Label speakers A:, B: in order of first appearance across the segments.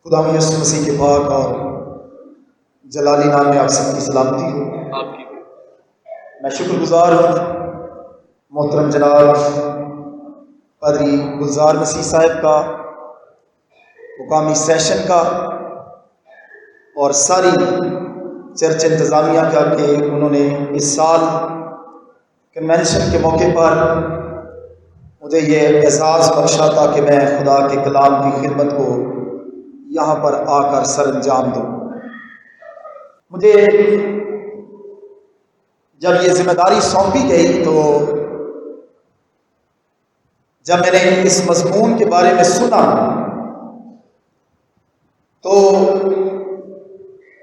A: خدا یسوع مسیح کے پاک اور جلالی نام میں آپ سب کی سلامتی ہو۔
B: آپ کی
A: میں شکر گزار ہوں محترم جناب پادری گلزار مسیح صاحب کا، مقامی سیشن کا اور ساری چرچ انتظامیہ کا کہ انہوں نے اس سال کنونشن کے موقع پر مجھے یہ اعزاز بخشا تھا کہ میں خدا کے کلام کی خدمت کو یہاں پر آ کر سر انجام دوں۔ مجھے جب یہ ذمہ داری سونپی گئی تو جب میں نے اس مضمون کے بارے میں سنا تو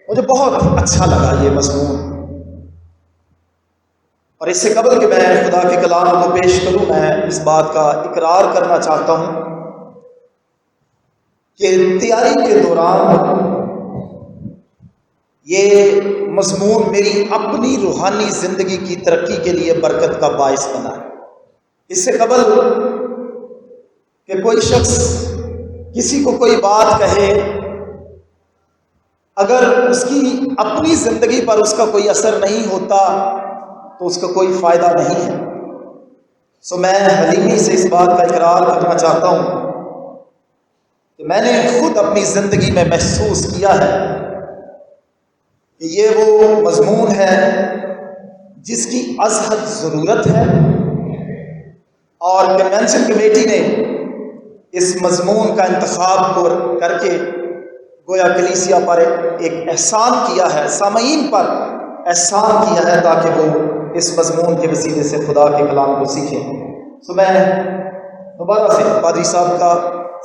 A: مجھے بہت اچھا لگا یہ مضمون، اور اس سے قبل کہ میں خدا کے کلام کو پیش کروں میں اس بات کا اقرار کرنا چاہتا ہوں کہ تیاری کے دوران یہ مضمون میری اپنی روحانی زندگی کی ترقی کے لیے برکت کا باعث بنا ہے۔ اس سے قبل کہ کوئی شخص کسی کو کوئی بات کہے، اگر اس کی اپنی زندگی پر اس کا کوئی اثر نہیں ہوتا تو اس کا کوئی فائدہ نہیں ہے۔ سو میں حلیمی سے اس بات کا اقرار کرنا چاہتا ہوں کہ میں نے خود اپنی زندگی میں محسوس کیا ہے کہ یہ وہ مضمون ہے جس کی ازحد ضرورت ہے، اور کنونشن کمیٹی نے اس مضمون کا انتخاب کر کے گویا کلیسیا پر ایک احسان کیا ہے، سامعین پر احسان کیا ہے تاکہ وہ اس مضمون کے وسیلے سے خدا کے کلام کو سیکھیں۔ سو میں دوبارہ سے پادری صاحب کا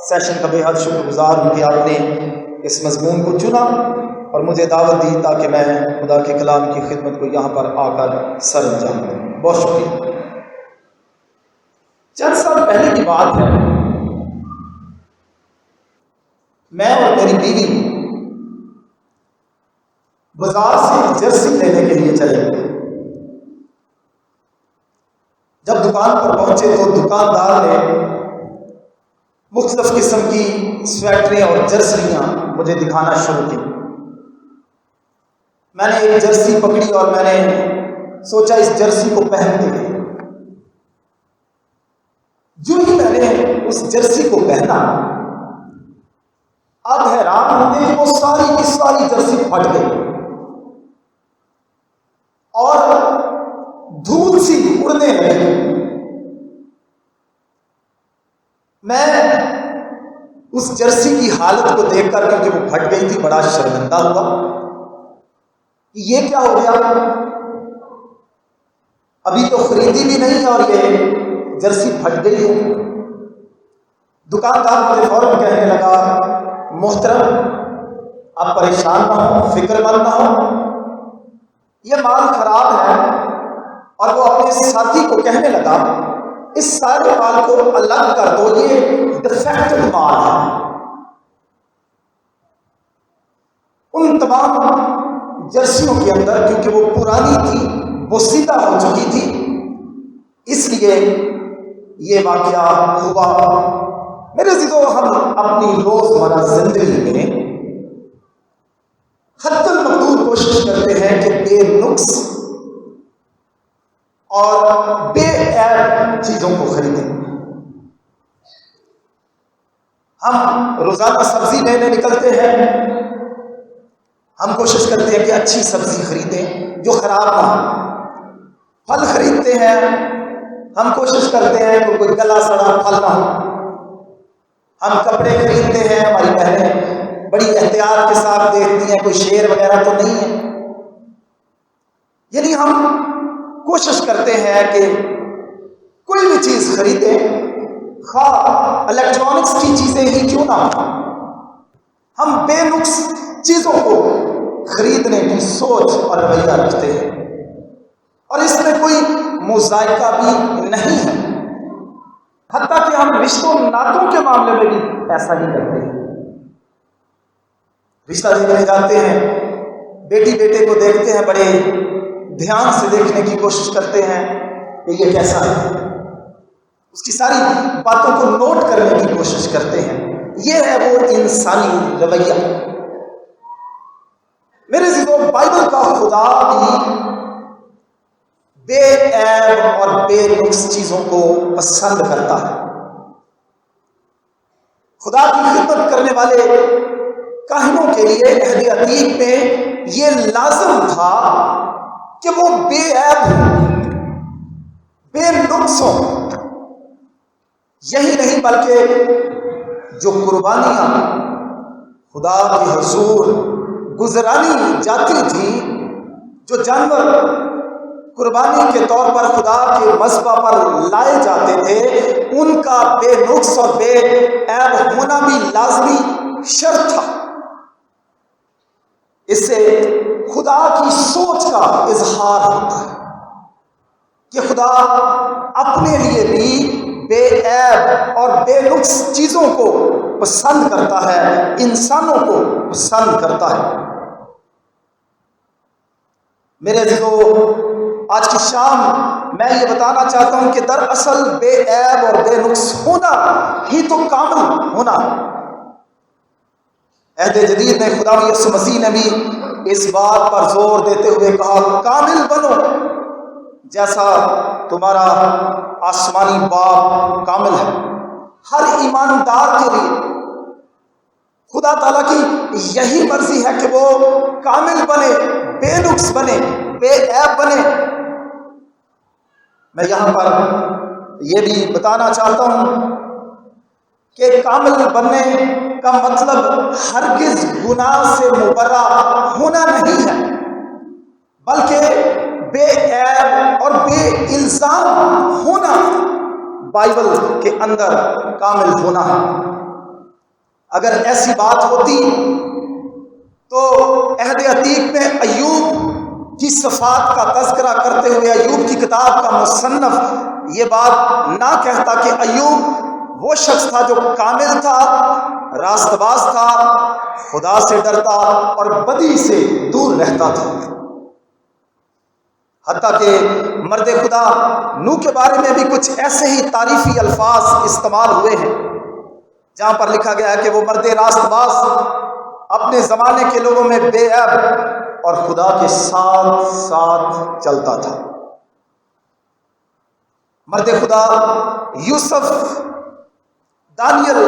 A: سیشن کا بے حد شکر گزار ہوں کہ آپ نے اس مضمون کو چنا اور مجھے دعوت دی تاکہ میں خدا کے کلام کی خدمت کو یہاں پر آ کر سر انجام دوں۔ بہت شکریہ۔ چند سال پہلے کی بات ہے، میں اور میری بیوی بازار سے جرسی لینے کے لیے چلے گئے۔ جب دکان پر پہنچے تو دکاندار نے مختلف قسم کی سویٹریں اور جرسیاں مجھے دکھانا شروع کی۔ میں نے ایک جرسی پکڑی اور میں نے سوچا اس جرسی کو پہنتے ہیں۔ جو ہی میں نے اس جرسی کو پہنا، اب حیران ہوتے ہیں وہ ساری کی ساری جرسی پھٹ گئی اور دھول سی اڑنے لگی۔ میں اس جرسی کی حالت کو دیکھ کر، کیونکہ وہ پھٹ گئی تھی، بڑا شرمندہ ہوا کہ یہ کیا ہو گیا، ابھی تو خریدی بھی نہیں اور یہ جرسی پھٹ گئی ہے۔ دکاندار مجھے فوراً کہنے لگا، محترم آپ پریشان نہ ہو، فکر مند نہ ہو، یہ مال خراب ہے۔ اور وہ اپنے ساتھی کو کہنے لگا، اس سارے مال کو الگ کر دو، یہ ڈیفیکٹڈ مال ہے۔ ان تمام جرسیوں کے اندر، کیونکہ وہ پرانی تھی، بوسیدہ ہو چکی تھی، اس لیے یہ واقعہ ہوا۔ میرے عزیزو، ہم اپنی روزمرہ زندگی میں حتی المقدور کوشش کرتے ہیں کہ بے نقص اور بے عیب چیزوں کو خریدیں۔ ہم روزانہ سبزی لینے نکلتے ہیں، ہم کوشش کرتے ہیں کہ اچھی سبزی خریدیں جو خراب نہ ہو۔ پھل خریدتے ہیں، ہم کوشش کرتے ہیں کہ کوئی گلا سڑا پھل نہ ہو۔ ہم کپڑے خریدتے ہیں، ہماری بہنیں بڑی احتیاط کے ساتھ دیکھتی ہیں کوئی شیر وغیرہ تو نہیں ہے۔ یعنی ہم کوشش کرتے ہیں کہ کوئی بھی چیز خریدیں، خواہ الیکٹرانکس کی چیزیں ہی کیوں نہ ہوں، ہم بے نقص چیزوں کو خریدنے کی سوچ اور رویہ رکھتے ہیں، اور اس میں کوئی مذائقہ بھی نہیں ہے۔ حتیٰ کہ ہم رشتوں ناتوں کے معاملے میں بھی ایسا ہی کرتے ہیں۔ رشتہ دیکھنے جاتے ہیں، بیٹی بیٹے کو دیکھتے ہیں، بڑے دھیان سے دیکھنے کی کوشش کرتے ہیں کہ یہ کیسا ہے، اس کی ساری باتوں کو نوٹ کرنے کی کوشش کرتے ہیں۔ یہ ہے وہ انسانی رویہ۔ میرے عزیزو، بائبل کا خدا بھی بے عیب اور بے نقص چیزوں کو پسند کرتا ہے۔ خدا کی خدمت کرنے والے کاہنوں کے لیے عہد عتیق میں یہ لازم تھا کہ وہ بے عیب ہوں، بے نقص ہوں۔ یہی نہیں بلکہ جو قربانیاں خدا کے حضور گزرانی جاتی تھی، جو جانور قربانی کے طور پر خدا کے مذبح پر لائے جاتے تھے، ان کا بے نقص اور بے عیب ہونا بھی لازمی شرط تھا۔ اس سے خدا کی سوچ کا اظہار ہوتا ہے کہ خدا اپنے لیے بھی بے عیب اور بے نقص چیزوں کو پسند کرتا ہے، انسانوں کو پسند کرتا ہے۔ میرے عزیزو، آج کی شام میں یہ بتانا چاہتا ہوں کہ دراصل بے عیب اور بے نقص ہونا ہی تو کامل ہونا۔ عہد جدید میں خدا یسوع مسیح نے بھی اس بات پر زور دیتے ہوئے کہا، کامل بنو جیسا تمہارا آسمانی باپ کامل ہے۔ ہر ایماندار کے لیے خدا تعالیٰ کی یہی مرضی ہے کہ وہ کامل بنے، بے نقص بنے، بے عیب بنے۔ میں یہاں پر یہ بھی بتانا چاہتا ہوں کہ کامل بننے کا مطلب ہرگز گناہ سے مبرا ہونا نہیں ہے، بلکہ بے عیب اور بے الزام ہونا بائبل کے اندر کامل ہونا ہے۔ اگر ایسی بات ہوتی تو عہد عتیق میں ایوب کی صفات کا تذکرہ کرتے ہوئے ایوب کی کتاب کا مصنف یہ بات نہ کہتا کہ ایوب وہ شخص تھا جو کامل تھا، راست باز تھا، خدا سے ڈرتا اور بدی سے دور رہتا تھا۔ حتیٰ کہ مرد خدا نوح کے بارے میں بھی کچھ ایسے ہی تعریفی الفاظ استعمال ہوئے ہیں، جہاں پر لکھا گیا ہے کہ وہ مرد راست باز اپنے زمانے کے لوگوں میں بے عیب اور خدا کے ساتھ ساتھ چلتا تھا۔ مرد خدا یوسف، دانیل،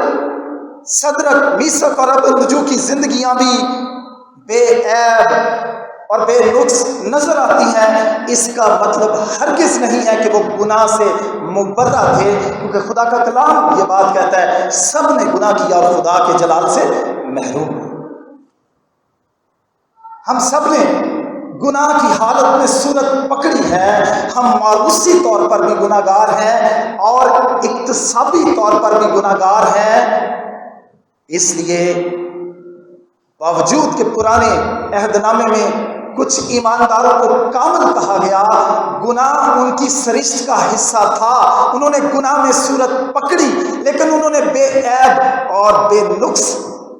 A: صدرک، میثق اور ابدنجو کی زندگیاں بھی بے عیب اور بے نقص نظر آتی ہیں۔ اس کا مطلب ہرگز نہیں ہے کہ وہ گناہ سے مبرا تھے، کیونکہ خدا کا کلام یہ بات کہتا ہے سب نے گناہ کیا اور خدا کے جلال سے محروم۔ ہم سب نے گناہ کی حالت میں صورت پکڑی ہے، ہم معروضی طور پر بھی گناہ گار ہیں اور اقتصابی طور پر بھی گناہ گار ہیں۔ اس لیے باوجود کہ پرانے عہد نامے میں کچھ ایمانداروں کو کامل کہا گیا، گناہ ان کی سرشت کا حصہ تھا، انہوں نے گناہ میں صورت پکڑی، لیکن انہوں نے بے عیب اور بے نقص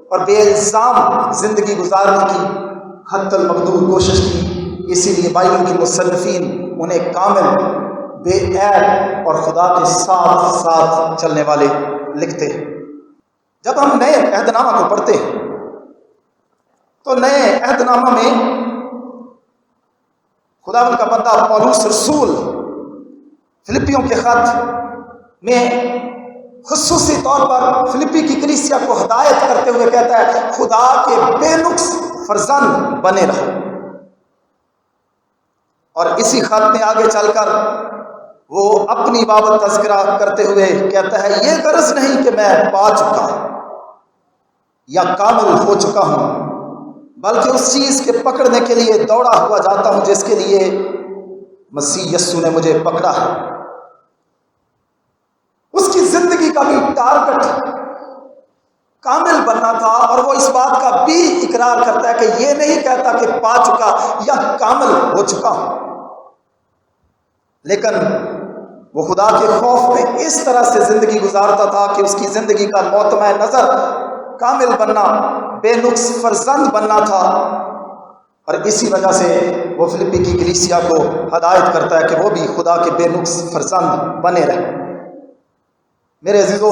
A: اور بے الزام زندگی گزارنے کی حتی المقدور کوشش کی۔ اسی لیے بائبل کے مصنفین انہیں کامل، بے عیب اور خدا کے ساتھ ساتھ چلنے والے لکھتے ہیں۔ جب ہم نئے عہد نامہ کو پڑھتے ہیں تو نئے عہد نامہ میں خداوند کا بندہ پولس رسول فلپیوں کے خط میں خصوصی طور پر فلپی کی کلیسیا کو ہدایت کرتے ہوئے کہتا ہے، خدا کے بے نقص فرزند بنے رہو۔ اور اسی خط میں آگے چل کر وہ اپنی بابت تذکرہ کرتے ہوئے کہتا ہے، یہ غرض نہیں کہ میں پا چکا یا کامل ہو چکا ہوں، بلکہ اس چیز کے پکڑنے کے لیے دوڑا ہوا جاتا ہوں جس کے لیے مسیح یسوع نے مجھے پکڑا ہے۔ اس کی زندگی کا بھی ٹارگٹ کامل بننا تھا، اور وہ اس بات کا بھی اقرار کرتا ہے کہ یہ نہیں کہتا کہ پا چکا یا کامل ہو چکا ہوں، لیکن وہ خدا کے خوف میں اس طرح سے زندگی گزارتا تھا کہ اس کی زندگی کا موتمع نظر کامل بننا، بے نقص فرزند بننا تھا۔ اور اسی وجہ سے وہ فلپی کی کلیسیا کو ہدایت کرتا ہے کہ وہ بھی خدا کے بے نقص فرزند بنے رہے۔ میرے عزیزو،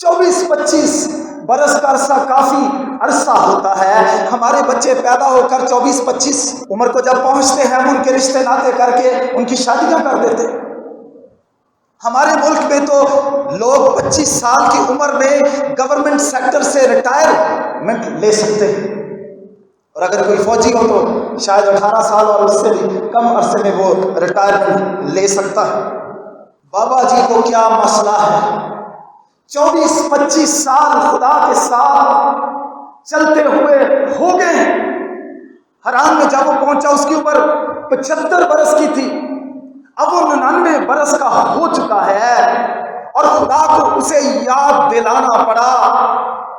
A: 24-25 برس کا عرصہ کافی عرصہ ہوتا ہے. ہمارے بچے پیدا ہو کر 24-25 عمر کو جب پہنچتے ہیں ہم ان کے رشتے ناطے کر کے ان کی شادیاں کر دیتے. ہمارے ملک میں تو لوگ 25 سال کی عمر میں گورنمنٹ سیکٹر سے ریٹائرمنٹ لے سکتے ہیں، اور اگر کوئی فوجی ہو تو شاید 18 سال اور اس سے بھی کم عرصے میں وہ ریٹائرمنٹ لے سکتا ہے. بابا جی کو کیا مسئلہ ہے؟ 24-25 سال خدا کے ساتھ چلتے ہوئے ہو گئے ہیں. حرام میں جب وہ پہنچا اس کی عمر 75 برس کی تھی، اب وہ 99 برس کا ہو چکا ہے، اور خدا کو اسے یاد دلانا پڑا،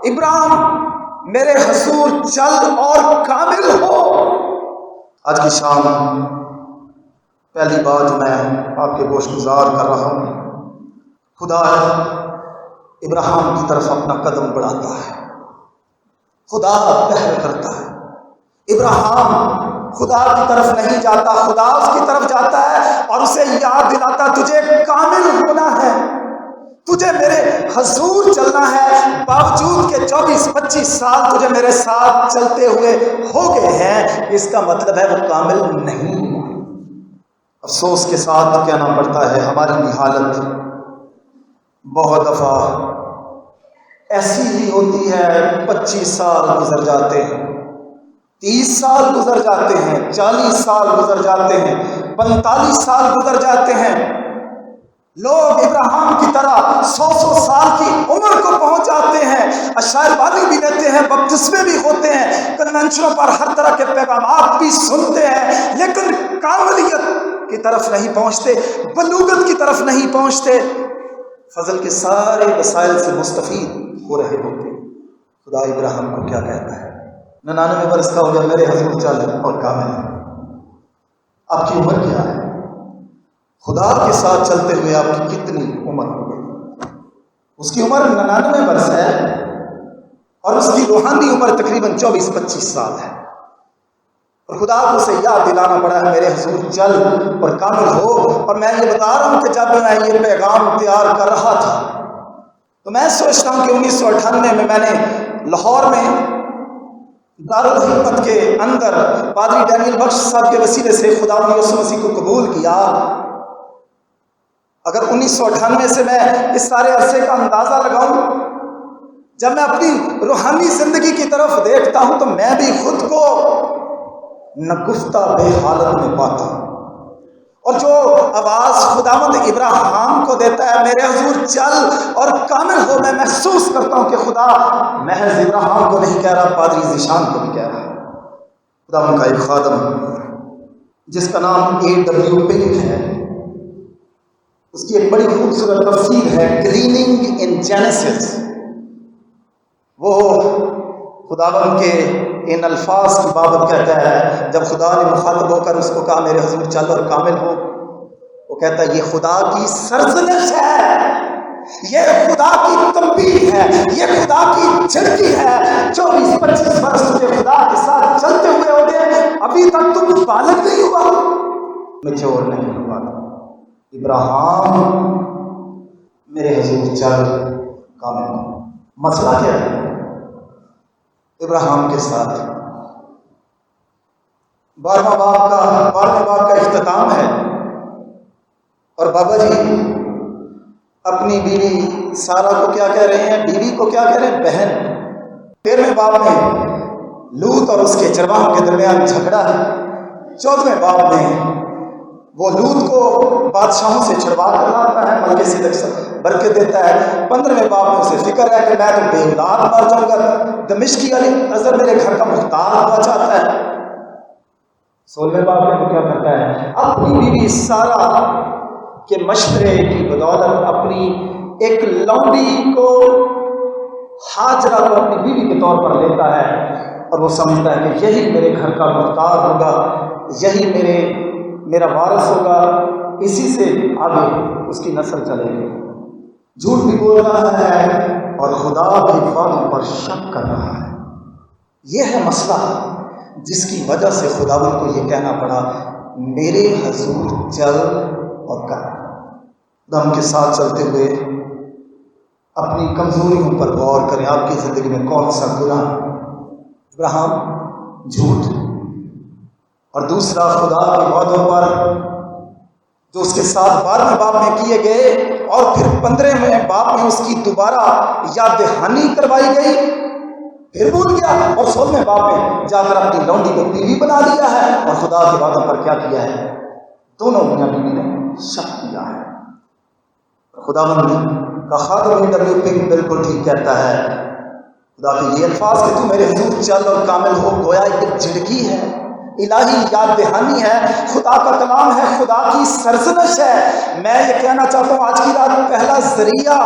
A: ابراہیم میرے حضور چل اور کامل ہو. آج کی شام پہلی بات میں آپ کے گوش گزار کر رہا ہوں، خدا ابراہیم کی طرف اپنا قدم بڑھاتا ہے، خدا پہل کرتا ہے. ابراہیم خدا کی طرف نہیں جاتا، خدا اس کی طرف جاتا ہے اور اسے یاد دلاتا تجھے کامل ہونا ہے، تجھے میرے حضور چلنا ہے. باوجود کہ 24-25 سال تجھے میرے ساتھ چلتے ہوئے ہو گئے ہیں، اس کا مطلب ہے وہ کامل نہیں. افسوس کے ساتھ کہنا پڑتا ہے ہماری بھی حالت بہت دفعہ ایسی ہی ہوتی ہے. 25 سال گزر جاتے ہیں، 30 سال گزر جاتے ہیں، 40 سال گزر جاتے ہیں، 45 سال گزر جاتے ہیں. لوگ ابراہیم کی طرح 100 سال کی عمر کو پہنچ جاتے ہیں، عشائر بانی بھی لیتے ہیں، بپتسمے بھی ہوتے ہیں، کنونشنوں پر ہر طرح کے پیغامات بھی سنتے ہیں، لیکن کاملیت کی طرف نہیں پہنچتے، بلوغت کی طرف نہیں پہنچتے، فضل کے سارے وسائل سے مستفید ہو رہے ہوتے. خدا ابراہیم کو کیا کہتا ہے؟ 99 برس کا ہو گیا، میرے حضور چل اور کامل ہے. آپ کی عمر کیا ہے؟ خدا کے ساتھ چلتے ہوئے آپ کی کتنی عمر ہو گئی؟ اس کی عمر 99 برس ہے اور اس کی روحانی عمر تقریباً 24-25 سال ہے، اور خدا کو اسے یاد دلانا پڑا ہے میرے حضور چل اور کامل ہو. اور میں یہ بتا رہا ہوں کہ جب میں یہ پیغام تیار کر رہا تھا تو میں سوچتا ہوں کہ 1998 میں نے لاہور میں دارالحکمت کے اندر پادری ڈینیل بخش صاحب کے وسیلے سے خدا یسوع مسیح کو قبول کیا. اگر 1998 سے میں اس سارے عرصے کا اندازہ لگاؤں، جب میں اپنی روحانی زندگی کی طرف دیکھتا ہوں تو میں بھی خود کو نگفتہ بے حالت میں پاتا ہوں. اور جو آواز خداوند ابراہیم کو دیتا ہے میرے حضور چل اور کامل ہو، میں محسوس کرتا ہوں کہ خدا محض ابراہیم کو نہیں کہہ رہا، پادری ذیشان کو بھی کہہ رہا ہے. خداوند کا ایک خادم جس کا نام A.W. پنک ہے، اس کی ایک بڑی خوبصورت تفسیر ہے گریننگ ان جینیسس. وہ خداوند کے ان الفاظ کی بابت کہتا ہے، جب خدا نے مخاطب ہو کر اس کو کہا میرے حضور چل اور کامل ہو، وہ کہتا ہے یہ خدا کی سرزنش ہے، یہ خدا کی تنبیہ ہے، یہ خدا کی جھڑکی ہے. 24-25 برس تجھے خدا کے ساتھ چلتے ہوئے ہو گئے، ابھی تک تم بالغ نہیں ہوا، میچور نہیں ہوا. ابراہیم میرے حضور چل کامل ہو. مسئلہ کیا ہے ابراہیم کے ساتھ؟ 12واں باب کا اختتام ہے، اور بابا جی اپنی بیوی سارہ کو کیا کہہ رہے ہیں؟ بیوی کو کیا کہہ رہے ہیں؟ بہن. 13ویں باب میں لوط اور اس کے چرواہوں کے درمیان جھگڑا ہے. 14ویں باب میں وہ لوط کو بادشاہوں سے چھڑوا کر لاتا ہے، ملکے صدق سے برکت دیتا ہے. 15ویں باب میں اسے فکر ہے کہ میں تو بے اولاد مر جاؤں گا، دمشقی علی اظہر میرے گھر کا محتاج ہوا چاہتا ہے. 16ویں باب میں وہ کیا کرتا ہے؟ اپنی بیوی سارہ کے مشورے کی بدولت اپنی ایک لونڈی کو، ہاجرہ کو اپنی بیوی کے طور پر لیتا ہے، اور وہ سمجھتا ہے کہ یہی میرے گھر کا محتاج ہوگا، یہی میرا وارث ہوگا، اسی سے آگے اس کی نسل چلے گی. جھوٹ بھی بول رہا ہے اور خدا کے وعدوں پر شک کر رہا ہے. یہ ہے مسئلہ جس کی وجہ سے خداوند کو یہ کہنا پڑا میرے حضور چل اور کر. خدا کے ساتھ چلتے ہوئے اپنی کمزوریوں پر غور کریں. آپ کی زندگی میں کون سا گناہ؟ ابراہیم جھوٹ، اور دوسرا خدا کے وعدوں پر جو اس کے ساتھ 12ویں باب میں کیے گئے اور پھر 15ویں باب میں اس کی دوبارہ یاد دہانی کروائی گئی، پھر بھول گیا اور 16ویں باب میں جا کر اپنی لونڈی کو بیوی بنا لیا ہے اور خدا کے وعدوں پر کیا کیا ہے؟ دونوں میاں بیوی نے شک کیا ہے. خدا کا خادم AW پنک بالکل ٹھیک کہتا ہے. خدا کے یہ الفاظ کہ تو میرے حضور چل اور کامل ہو گویا ایک جھڑکی ہے، الہی یاد دہانی ہے، خدا کا کلام ہے، خدا کی سرزنش ہے. میں یہ کہنا چاہتا ہوں آج کی رات پہلا ذریعہ،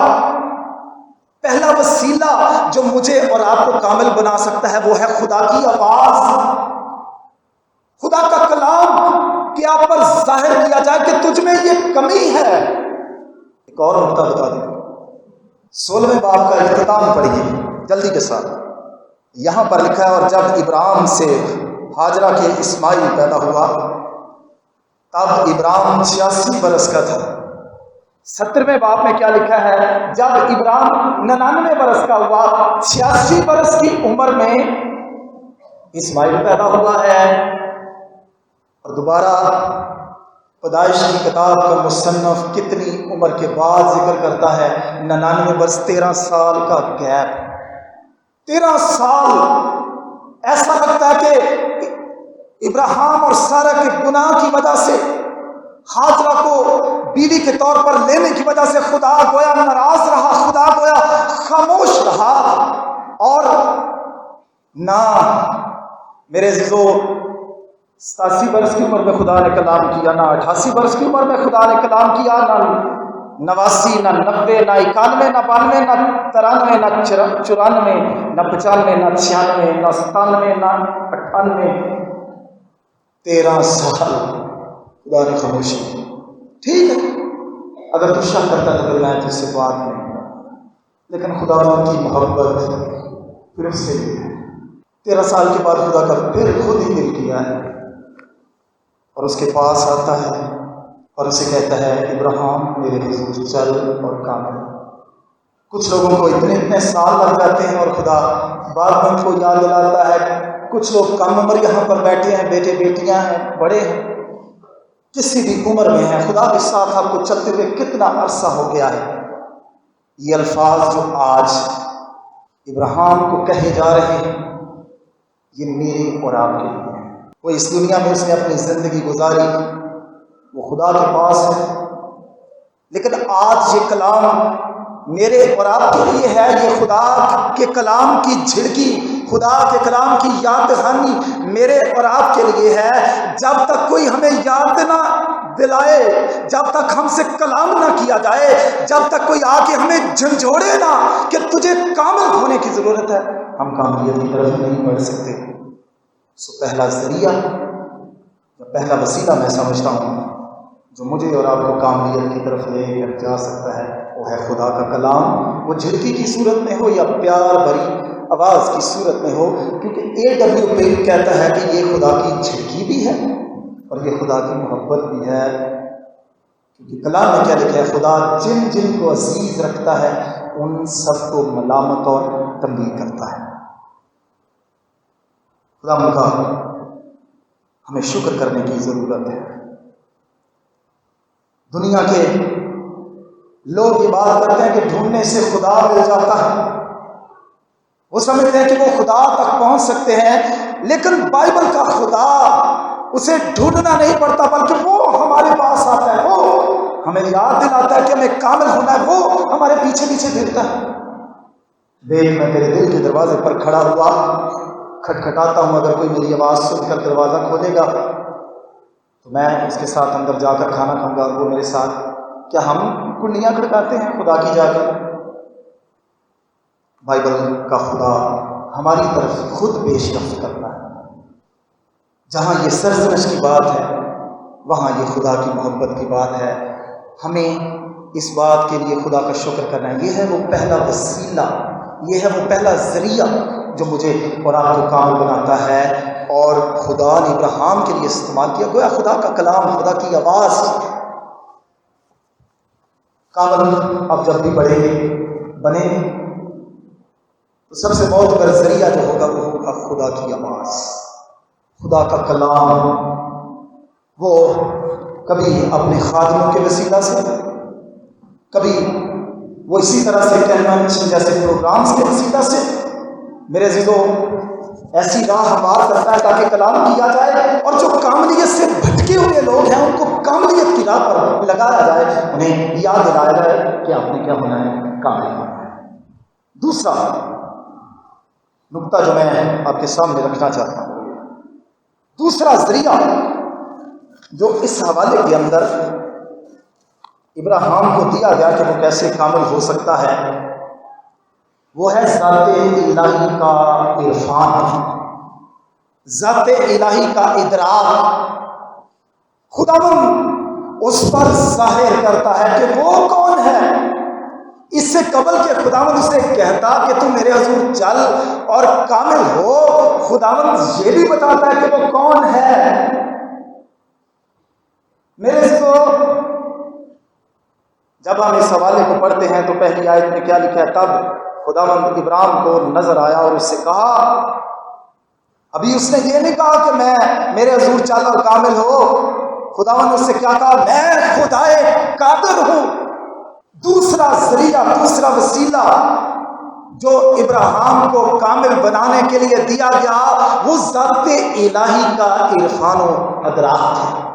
A: پہلا وسیلہ جو مجھے اور آپ کو کامل بنا سکتا ہے وہ ہے خدا کی آواز، خدا کا کلام کہ آپ پر ظاہر کیا جائے کہ تجھ میں یہ کمی ہے. ایک اور نقطہ بتا دیں، 16ویں باب کا اختتام پڑھیے جلدی کے ساتھ. یہاں پر لکھا ہے اور جب ابراہیم سے ہاجرہ کے اسماعیل پیدا ہوا تب ابراہیم 86 برس کا تھا. 17ویں باب میں کیا لکھا ہے؟ جب ابراہیم 99 برس کا ہوا، 86 برس کی عمر میں اسماعیل پیدا ہوا ہے. اور دوبارہ پیدائش کی کتاب کا مصنف کتنی عمر کے بعد ذکر کرتا ہے؟ 99 برس، 13 سال کا گیپ. 13 سال. ایسا لگتا ہے کہ ابراہیم اور سارہ کے گناہ کی وجہ سے، ہاجرہ کو بیوی کے طور پر لینے کی وجہ سے خدا گویا ناراض رہا، خدا گویا خاموش رہا. اور نہ میرے عزیزو 87 برس کی عمر میں خدا نے کلام کیا، نہ 88 برس کی عمر میں خدا نے کلام کیا، نہ 89، نہ 90، نہ 91، نہ 92، نہ 93، نہ 94، نہ 95، نہ 96، نہ 97، نہ 98. 13 سال خدا نے خاموشی. ٹھیک ہے اگر تو شک کرتا تو پھر میں تجھ سے بات نہیں، لیکن خدا کی محبت پھر اس سے 13 سال کے بعد خدا کا پھر خود ہی دل کیا ہے اور اس کے پاس آتا ہے اور اسے کہتا ہے ابراہیم میرے حضور چل اور کامل. کچھ لوگوں کو اتنے سال لگ جاتے ہیں اور خدا بعد میں ان کو یاد دلاتا ہے. کچھ لوگ کم عمر یہاں پر بیٹھے ہیں، بیٹے بیٹیاں ہیں، بڑے ہیں، کسی بھی عمر میں ہیں، خدا کے ساتھ آپ کو چلتے ہوئے کتنا عرصہ ہو گیا ہے. یہ الفاظ جو آج ابراہیم کو کہے جا رہے ہیں یہ میرے اور آپ کے لیے ہیں. وہ اس دنیا میں اس نے اپنی زندگی گزاری، وہ خدا کے پاس ہے، لیکن آج یہ کلام میرے اور آپ کے لیے ہے. یہ خدا کے کلام کی جھڑکی، خدا کے کلام کی یاد دہانی میرے اور آپ کے لیے ہے. جب تک کوئی ہمیں یاد نہ دلائے، جب تک ہم سے کلام نہ کیا جائے، جب تک کوئی آ کے ہمیں جھنجھوڑے نہ کہ تجھے کامل ہونے کی ضرورت ہے، ہم کامیابی کی طرف نہیں بڑھ سکتے. پہلا ذریعہ، پہلا وسیلہ میں سمجھتا ہوں جو مجھے اور آپ کو کامیابی کی طرف لے کر جا سکتا ہے وہ ہے خدا کا کلام. وہ جھڑکی کی صورت میں ہو یا پیار بھری آواز کی صورت میں ہو، کیونکہ AW پنک کہتا ہے کہ یہ خدا کی جھڑکی بھی ہے اور یہ خدا کی محبت بھی ہے. کیونکہ کلام میں کیا لکھا ہے؟ خدا جن جن کو عزیز رکھتا ہے ان سب کو ملامت اور تنبیہ کرتا ہے. خدا کا ہمیں شکر کرنے کی ضرورت ہے. دنیا کے لوگ یہ بات کرتے ہیں کہ ڈھونڈنے سے خدا مل جاتا ہے، وہ سمجھتے ہیں کہ وہ خدا تک پہنچ سکتے ہیں، لیکن بائبل کا خدا اسے ڈھونڈنا نہیں پڑتا بلکہ وہ ہمارے پاس آتا ہے، وہ ہمیں یاد دلاتا ہے کہ ہمیں کامل ہونا ہے، وہ ہمارے پیچھے پیچھے پھرتا ہے. دیکھ میں تیرے دل کے دروازے پر کھڑا ہوا، کھٹکھٹاتا ہوں، اگر کوئی میری آواز سن کر دروازہ کھولے گا تو میں اس کے ساتھ اندر جا کر کھانا کھاؤں گا، وہ میرے ساتھ. کیا ہم کنڈیاں کھڑکاتے ہیں خدا کی جا کر؟ بائبل کا خدا ہماری طرف خود پیش رفت کرتا ہے. جہاں یہ سرزنش کی بات ہے وہاں یہ خدا کی محبت کی بات ہے. ہمیں اس بات کے لیے خدا کا شکر کرنا ہے. یہ ہے وہ پہلا وسیلہ، یہ ہے وہ پہلا ذریعہ جو مجھے اور آپ کو کامل بناتا ہے، اور خدا نے ابراہیم کے لیے استعمال کیا. گویا خدا کا کلام، خدا کی آواز. کامل اب جب بھی بڑھیں گے بنے تو سب سے معتبر ذریعہ جو ہوگا وہ ہوگا خدا کی آواز، خدا کا کلام۔ وہ کبھی اپنے خادموں کے وسیلہ سے، کبھی وہ اسی طرح سے کنونشن جیسے پروگرامز کے وسیلہ سے میرے عزیزو ایسی راہ ہموار کرتا ہے تاکہ کلام کیا جائے، اور جو کاملیت سے بھٹکے ہوئے لوگ ہیں ان کو کاملیت کی راہ پر لگایا جائے، انہیں یاد دلایا جائے کہ آپ نے کیا ہونا ہے، کامل ہونا ہے۔ دوسرا نقطہ جو میں آپ کے سامنے رکھنا چاہتا ہوں، دوسرا ذریعہ جو اس حوالے کے اندر ابراہیم کو دیا گیا کہ وہ کیسے کامل ہو سکتا ہے، وہ ہے ذات الہی کا عرفان، ذات الہی کا ادراک۔ خداوند اس پر ظاہر کرتا ہے کہ وہ کون ہے۔ اس سے قبل کہ خداوند اسے کہتا کہ تو میرے حضور چل اور کامل ہو، خداوند یہ بھی بتاتا ہے کہ وہ کون ہے۔ میرے سو جب ہم اس حوالے کو پڑھتے ہیں تو پہلی آیت میں کیا لکھا ہے، تب خداوند ابراہیم کو نظر آیا اور اس سے کہا، ابھی اس نے یہ نہیں کہا کہ میں میرے حضور چل اور کامل ہو، خداوند نے اس سے کیا کہا، میں خدائے قادر ہوں۔ دوسرا ذریعہ، دوسرا وسیلہ جو ابراہیم کو کامل بنانے کے لیے دیا گیا وہ ذات الہی کا عرفان و ادراک ہے۔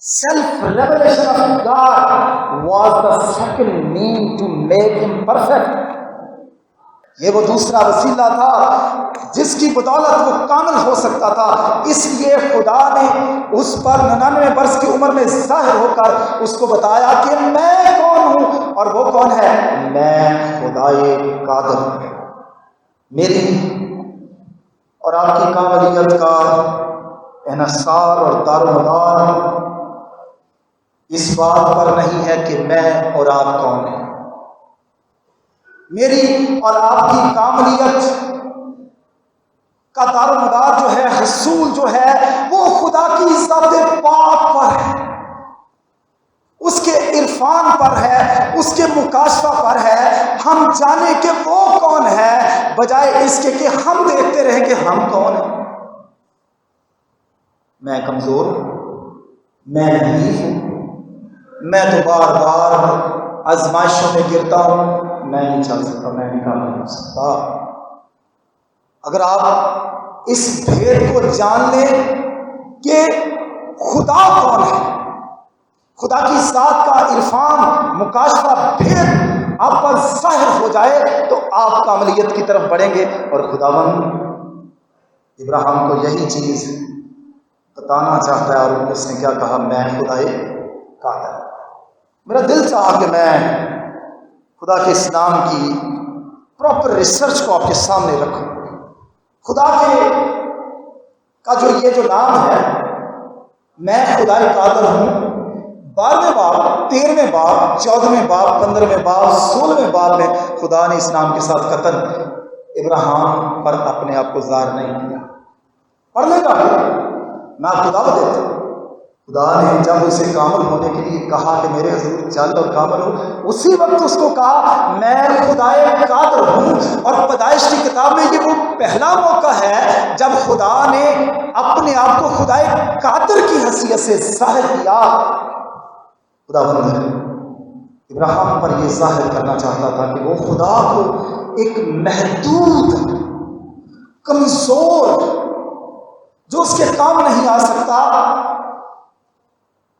A: Self revelation of God was the second mean to make him perfect۔ یہ وہ دوسرا وسیلہ تھا جس کی بدولت وہ کامل ہو سکتا تھا، اس لیے خدا نے اس پر 99 برس کی عمر میں ظاہر ہو کر اس کو بتایا کہ میں کون ہوں، اور وہ کون ہے، میں خدائے قادر ہوں۔ میری اور آپ کی کاملیت کا انحصار اور دار و مدار اس بات پر نہیں ہے کہ میں اور آپ کون ہیں۔ میری اور آپ کی کاملیت کا دار و مدار جو ہے، حصول جو ہے، وہ خدا کی ذات پاک پر ہے، اس کے عرفان پر ہے، اس کے مکاشفہ پر ہے۔ ہم جانے کہ وہ کون ہے بجائے اس کے کہ ہم دیکھتے رہیں کہ ہم کون ہیں۔ میں کمزور ہوں، میں ضعیف ہوں، میں تو بار بار آزمائشوں میں گرتا ہوں، میں نہیں چل سکتا، میں نہیں کام کر سکتا۔ اگر آپ اس بھید کو جان لیں کہ خدا کون ہے، خدا کی ذات کا عرفان، مکاشفہ، بھید آپ پر ظاہر ہو جائے تو آپ کاملیت کی طرف بڑھیں گے۔ اور خداوند ابراہیم کو یہی چیز بتانا چاہتا ہے، اور اس نے کیا کہا، میں خدائے قادر۔ میرا دل چاہا کہ میں خدا کے اس نام کی پراپر ریسرچ کو آپ کے سامنے رکھوں۔ خدا کے کا یہ جو نام ہے، میں خدائے قادر ہوں، 12ویں باب، 13ویں باب، 14ویں باب، 15ویں باب، 16ویں باب میں خدا نے اس نام کے ساتھ قطعاً ابراہیم پر اپنے آپ کو ظاہر نہیں کیا۔ پڑھنے کا میں آپ کو دعوت دیتا ہوں، خدا نے جب اسے کامل ہونے کے لیے کہا کہ میرے حضور چل اور کامل ہو، اسی وقت اس کو کہا میں خدائے قادر ہوں۔ اور پیدائش کی کتاب میں یہ وہ پہلا موقع ہے جب خدا نے اپنے آپ کو خدائے قادر کی حیثیت سے ظاہر کیا۔ خداوند ابراہیم پر یہ ظاہر کرنا چاہتا تھا کہ وہ خدا کو ایک محدود، کمزور، جو اس کے کام نہیں آ سکتا،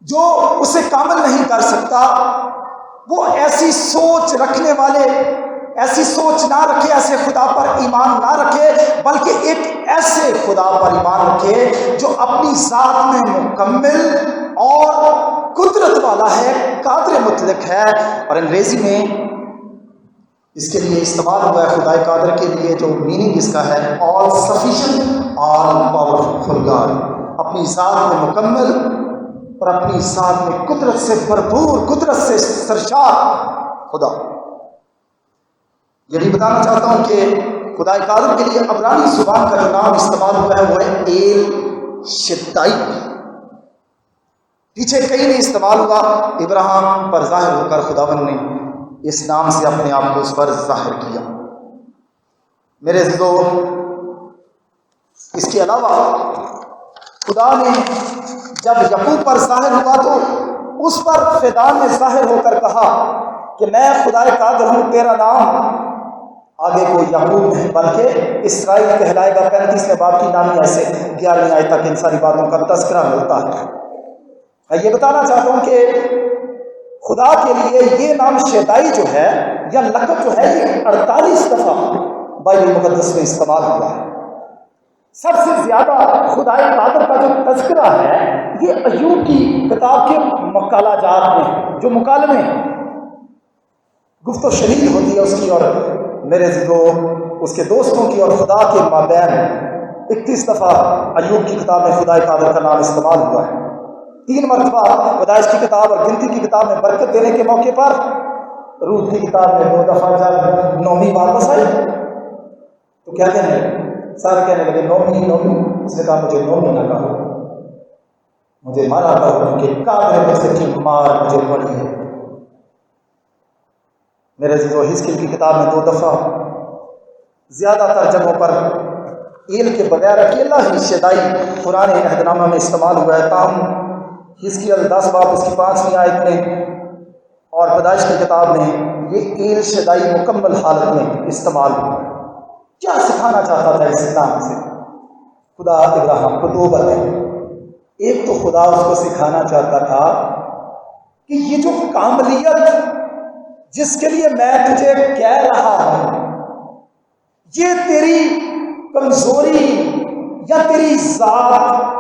A: جو اسے کامل نہیں کر سکتا، وہ ایسی سوچ رکھنے والے ایسی سوچ نہ رکھے، ایسے خدا پر ایمان نہ رکھے، بلکہ ایک ایسے خدا پر ایمان رکھے جو اپنی ذات میں مکمل اور قدرت والا ہے، قادر مطلق ہے۔ اور انگریزی میں اس کے لیے استعمال ہوا ہے خدائے قادر کے لیے، جو میننگ اس کا ہے آل سفیشینٹ، آل پاورفل گاڈ، اپنی ذات میں مکمل اور اپنی ذات میں قدرت سے بھرپور، قدرت سے سرشار خدا۔ یہ بھی بتانا چاہتا ہوں کہ خدائے قادر کے لیے عبرانی زبان کا جو نام استعمال ہوا ہے وہ ہے ایل شدائی۔ پیچھے کہیں نہیں استعمال ہوا، ابراہیم پر ظاہر ہو کر خداوند نے اس نام سے اپنے آپ کو اس پر ظاہر کیا۔ میرے عزیزو، اس کے علاوہ خدا نے جب یعقوب پر ظاہر ہوا تو اس پر فدان نے ظاہر ہو کر کہا کہ میں خدائے قادر ہوں، تیرا نام آگے کو یعقوب نہیں بلکہ اسرائیل کہلائے گا۔ 35ویں باب کی نامی ایسے 11ویں آیت تک ان ساری باتوں کا تذکرہ ملتا ہے۔ میں یہ بتانا چاہتا ہوں کہ خدا کے لیے یہ نام شیدائی جو ہے یا لقب جو ہے یہ 48 دفعہ بائبل مقدس میں استعمال ہوا ہے۔ سب سے زیادہ خدائے قادر کا جو تذکرہ ہے یہ ایوب کی کتاب کے مکالہ جات میں، جو مکالمے گفت و شنید ہوتی ہے اس کی اور میرے عزیزو اس کے دوستوں کی اور خدا کے مابین 31 دفعہ ایوب کی کتاب میں خدائے قادر کا نام استعمال ہوا ہے۔ 3 مرتبہ پیدائش کی کتاب اور گنتی کی کتاب میں برکت دینے کے موقع پر، روت کی کتاب میں 2 دفعہ جب نومی واپس آئی تو کیا کہنے لگے؟ سارے کہنے لگے نومی نومی۔ اس نے کہا مجھے نومی نہ کہو، مجھے مارا کہو کہ قادر مصر کی مار مجھے پڑی ہے۔ میرے عزیزو حزقیل کی کتاب میں 2 دفعہ، زیادہ تر جگہوں پر ایل کے بغیر اکیلا ہی شیدائی قرآن عہد نامہ میں استعمال ہوا ہے۔ تاہم حزقیل 10 باب اس کی 5ویں آیت میں اور پیدائش کی کتاب میں یہ ایل شیدائی مکمل حالت میں استعمال ہوا ہے۔ کیا سکھانا چاہتا تھا اس نام سے خدا ابراہیم کو؟ 2 باتیں۔ ایک تو خدا اس کو سکھانا چاہتا تھا کہ یہ جو کاملیت جس کے لیے میں تجھے کہہ رہا ہوں یہ تیری کمزوری یا تیری ذات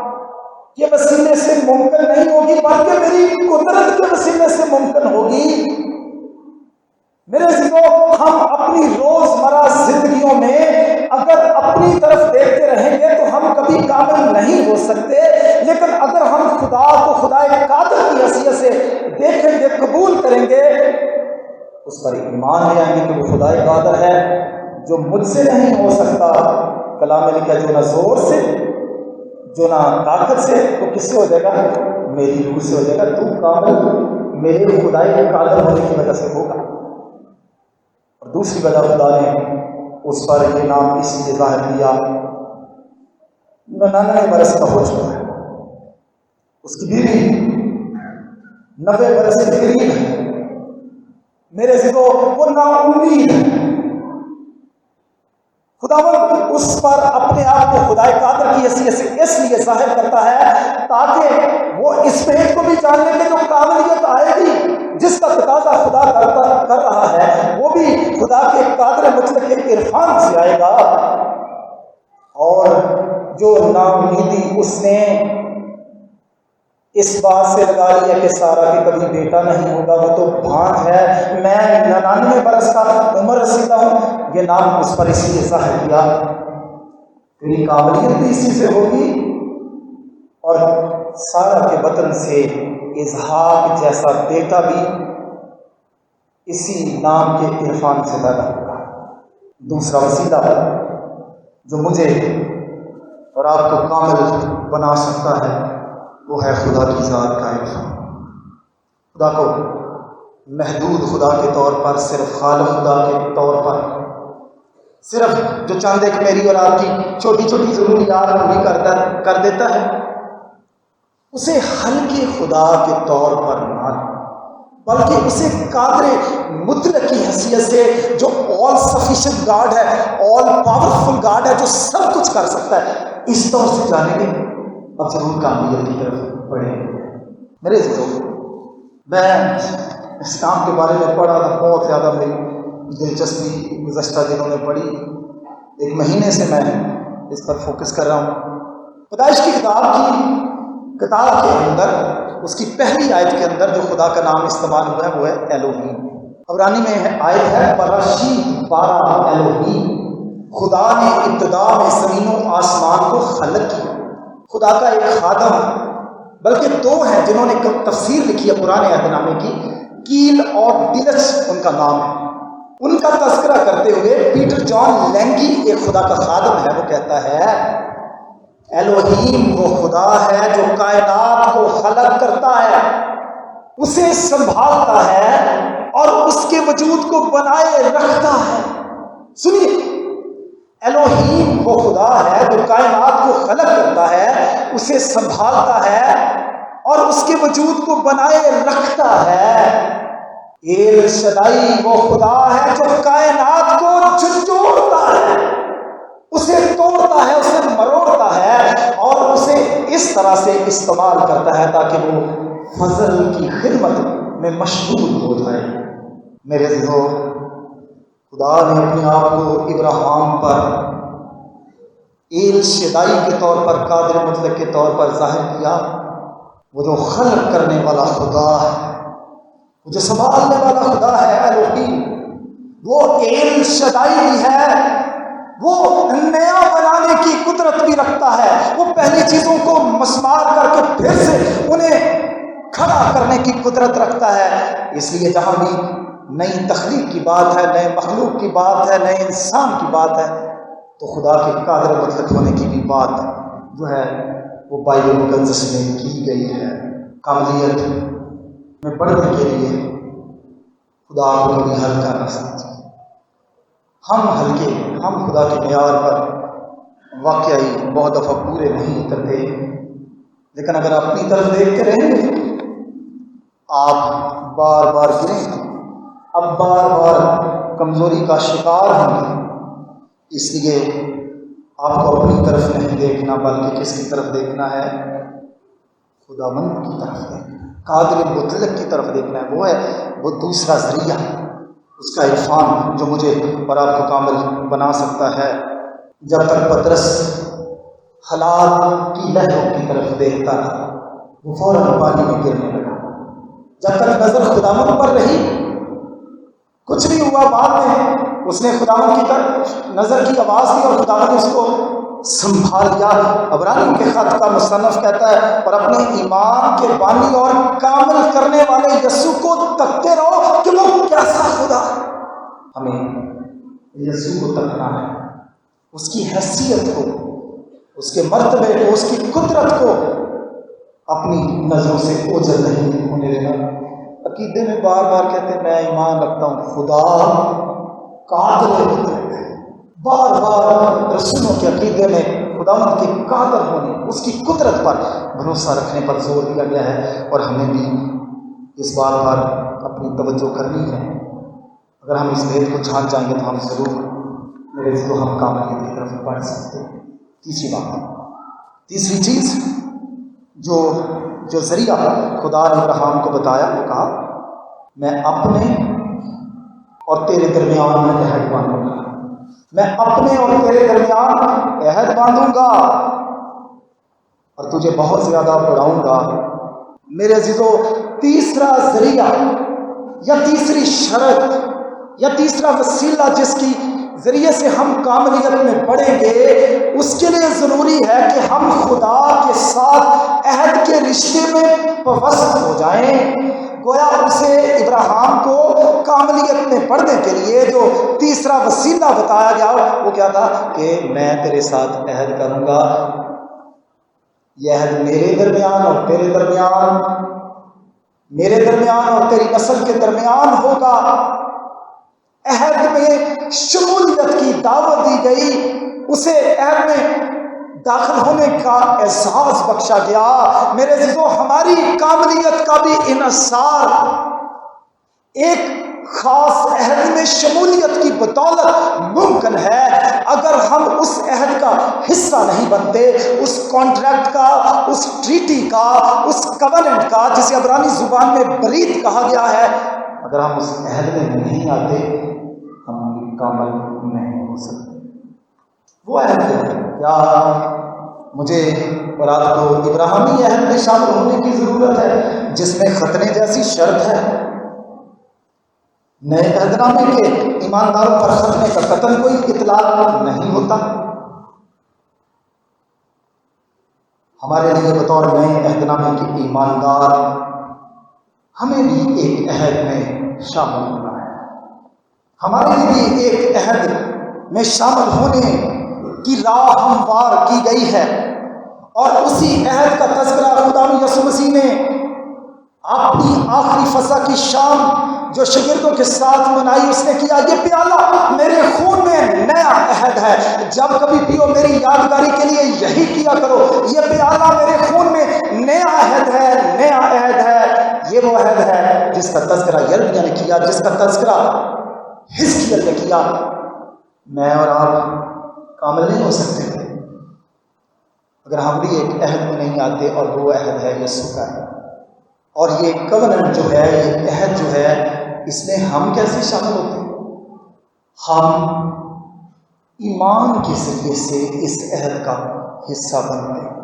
A: کے وسیلے سے ممکن نہیں ہوگی بلکہ میری قدرت کے وسیلے سے ممکن ہوگی۔ میرے عزیزو ہم اپنی روزمرہ زندگیوں میں اگر اپنی طرف دیکھتے رہیں گے تو ہم کبھی کامل نہیں ہو سکتے، لیکن اگر ہم خدا کو خدائے قادر کی حیثیت سے دیکھیں گے، قبول کریں گے، اس پر ایمان لے آئیں گے کہ وہ خدائے قادر ہے جو مجھ سے نہیں ہو سکتا۔ کلام میں لکھا جو نہ زور سے جو نہ طاقت سے، تو کس سے ہو جائے گا؟ میری روح سے ہو جائے گا۔ تو کامل میرے خدائے قادر ہونے کی وجہ سے ہوگا۔ اور دوسری وجہ خدا نے اس پر یہ نام اس لیے ظاہر کیا، 99 برس کا ہو چکا ہے، اس کی بیوی 90 برس کے قریب ہے۔ میرے عزیزو وہ نا امید ہے۔ خداوند اس پر اپنے آپ کو خدائے قادر کی حیثیت سے اس لیے ظاہر کرتا ہے تاکہ وہ اس بات کو بھی جان لے کہ جو کاملیت آئے گی، جس کا تقاضا خدا کر رہا ہے، وہ بھی خدا کے قادر مطلق کے عرفان سے آئے گا۔ اور جو نا امیدی اس نے اس بات سے لگا لیا کہ سارا کے کبھی بیٹا نہیں ہوگا، وہ تو بھانٹ ہے، میں 99 برس کا عمر رسیدہ ہوں، یہ نام اس پر اس لیے ظاہر کیا تیری کاملیت بھی اسی سے ہوگی اور سارا کے وطن سے اسحاق جیسا بیٹا بھی اسی نام کے عرفان سے پیدا ہوگا۔ دوسرا وسیلہ جو مجھے اور آپ کو کامل بنا سکتا ہے وہ ہے خدا کی ذات کا عرفان۔ خدا کو محدود خدا کے طور پر، صرف خالق خدا کے طور پر، صرف جو چند ایک میری اور آپ کی چھوٹی چھوٹی ضروریات پوری کر دیتا ہے، اسے ہلکے خدا کے طور پر نہ، بلکہ اسے قادر مطلق کی حیثیت سے، جو آل سفیشینٹ گاڈ ہے، آل پاورفل گاڈ ہے، جو سب کچھ کر سکتا ہے، اس طور سے جانیں گے۔ اب ضرور کامیابی کی طرف بڑھیں۔ میرے عزیزو میں اس کام کے بارے میں پڑھا تھا، بہت زیادہ میری دلچسپی گزشتہ دنوں میں پڑھی، 1 مہینے سے میں اس پر فوکس کر رہا ہوں۔ پیدائش کی کتاب کے اندر اس کی پہلی آیت کے اندر جو خدا کا نام استعمال ہوا ہے وہ ہے ایلوہیم۔ عبرانی میں آیت ہے براشیت 12 ایلوہیم، خدا نے ابتدا میں زمین و آسمان کو خلق کیا۔ خدا کا ایک خادم، بلکہ 2 ہیں جنہوں نے تفسیر لکھی ہے قرآن عہد نامے کی، کیل اور ڈلچ ان کا نام ہے۔ ان کا تذکرہ کرتے ہوئے پیٹر جان لینگی ایک خدا کا خادم ہے، وہ کہتا ہے ایلوہیم وہ خدا ہے جو کائنات کو خلق کرتا ہے۔ اسے سنبھالتا ہے اور اس کے وجود کو بنائے رکھتا ہے۔ سنیے، الوہیم وہ خدا ہے جو کائنات کو خلق کرتا ہے، اسے سنبھالتا ہے اور اس کے وجود کو بنائے رکھتا ہے۔ ایل شدائی وہ خدا ہے جو کائنات کو جھنجھوڑتا ہے، اسے توڑتا ہے، اسے مروڑتا ہے اور اسے اس طرح سے استعمال کرتا ہے تاکہ وہ فضل کی خدمت میں مشغول ہو جائے۔ میرے عزیزو، خدا نے اپنے آپ کو ابراہیم پر ایل شدائی کے طور پر، قادر مطلق کے طور پر ظاہر کیا۔ وہ جو خلق کرنے والا خدا ہے، وہ جو سنبھالنے والا خدا ہے، الوہیم، وہ ایل شدائی بھی ہے، وہ نیا بنانے کی قدرت بھی رکھتا ہے، وہ پہلی چیزوں کو مسمار کر کے پھر سے انہیں کھڑا کرنے کی قدرت رکھتا ہے۔ اس لیے جہاں بھی نئی تخلیق کی بات ہے، نئے مخلوق کی بات ہے، نئے انسان کی بات ہے، تو خدا کے قادر مطلق ہونے کی بھی بات جو ہے وہ بائبل مقدس میں کی گئی ہے۔ کاملیت میں بڑھنے کے لیے خدا کو کبھی ہلکا نہ سمجھیں۔ ہم خدا کے معیار پر واقعی بہت دفعہ پورے نہیں اترتے، لیکن اگر اپنی طرف دیکھتے رہیں گے آپ بار بار گریں گے، اب بار بار کمزوری کا شکار ہوں گے۔ اس لیے آپ کو اپنی طرف نہیں دیکھنا بلکہ کس کی طرف دیکھنا ہے؟ خداوند کی طرف دیکھنا، قادر مطلق کی طرف دیکھنا ہے۔ وہ ہے وہ دوسرا ذریعہ، اس کا عرفان جو مجھے اور آپ کو کامل بنا سکتا ہے۔ جب تک پطرس حالات کی لہروں کی طرف دیکھتا تھا، وہ فوراً پانی میں گرنے لگا۔ جب تک نظر خداوند پر رہی، کچھ نہیں ہوا۔ بعد میں اس نے خداوند کی طرف نظر کی آواز دی اور خداوند نے اس کو سنبھال لیا۔ عبرانی کے خط کا مصنف کہتا ہے، اور اپنے ایمان کے بانی اور کامل کرنے والے یسوع کو تکتے رہو کہ وہ کیسا خدا ہے۔ ہمیں یسوع کو تکنا ہے، اس کی حیثیت کو، اس کے مرتبے کو، اس کی قدرت کو اپنی نظروں سے اوجھل نہیں ہونے دینا۔ عقیدے میں بار بار کہتے ہیں میں ایمان رکھتا ہوں خدا قادر مطلق ہے، بار بار رسولوں کے عقیدے میں خداوند کے قادر ہونے، اس کی قدرت پر بھروسہ رکھنے پر زور دیا گیا ہے، اور ہمیں بھی اس بات پر اپنی توجہ کرنی ہے۔ اگر ہم اس بھید کو جھانک جائیں گے تو ہم ضرور میرے کو ہم کامیابی کی طرف بڑھ سکتے ہیں۔ تیسری چیز جو ذریعہ خدا نے ابراہیم کو بتایا، وہ کہا میں اپنے اور تیرے درمیان میں عہد باندھوں گا، میں اپنے اور تیرے درمیان عہد باندھوں گا اور تجھے بہت زیادہ بڑھاؤں گا۔ میرے عزیزو، تیسرا ذریعہ یا تیسری شرط یا تیسرا وسیلہ جس کی ذریعے سے ہم کاملیت میں بڑھیں گے، اس کے لیے ضروری ہے کہ ہم خدا کے ساتھ عہد کے رشتے میں پیوست ہو جائیں۔ گویا اسے ابراہیم کو کاملیت میں بڑھنے کے لیے جو تیسرا وسیلہ بتایا گیا وہ کیا تھا کہ میں تیرے ساتھ عہد کروں گا۔ یہ عہد میرے درمیان اور تیرے درمیان، میرے درمیان اور تیری نسل کے درمیان ہوگا۔ عہد میں شمولیت کی دعوت دی گئی، اسے عہد میں داخل ہونے کا احساس بخشا گیا۔ میرے عزیزو، ہماری کاملیت کا بھی انحصار ایک خاص عہد میں شمولیت کی بدولت ممکن ہے۔ اگر ہم اس عہد کا حصہ نہیں بنتے، اس کانٹریکٹ کا، اس ٹریٹی کا، اس کوننٹ کا جسے عبرانی زبان میں برید کہا گیا ہے، اگر ہم اس عہد میں نہیں آتے ہم کامل نہیں ہو سکتے۔ وہ عہد کیا مجھے اور آپ کو ابراہیمی عہد میں شامل ہونے کی ضرورت ہے جس میں ختنے جیسی شرط ہے۔ نئے عہد نامے کے ایمانداروں پر ختنے کا قطعاً کوئی اطلاق نہیں ہوتا۔ ہمارے لیے بطور نئے عہد نامے کے ایماندار ہمیں بھی ایک عہد میں شامل ہونا ہے، ہمارے لیے بھی ایک عہد میں شامل ہونے کی راہ ہموار کی گئی ہے، اور اسی عہد کا تذکرہ خدا یسوع مسیح نے اپنی آخری فضا کی شام جو شاگردوں کے ساتھ منائی اس نے کیا، یہ پیالہ میرے خون میں نیا عہد ہے، جب کبھی پیو میری یادگاری کے لیے یہی کیا کرو۔ یہ پیالہ میرے خون میں نیا عہد ہے، نیا عہد ہے۔ یہ وہ عہد ہے جس کا تذکرہ یرمیہ نے کیا، جس کا تذکرہ حزقیل نے کیا۔ میں اور آپ کامل نہیں ہو سکتے اگر ہم بھی ایک عہد میں نہیں آتے، اور وہ عہد ہے یسوع کا ہے۔ اور یہ کووننٹ جو ہے، یہ عہد جو ہے، اس میں ہم کیسے شامل ہوتے ہیں؟ ہم ایمان کے ذریعے سے اس عہد کا حصہ بنتے ہیں۔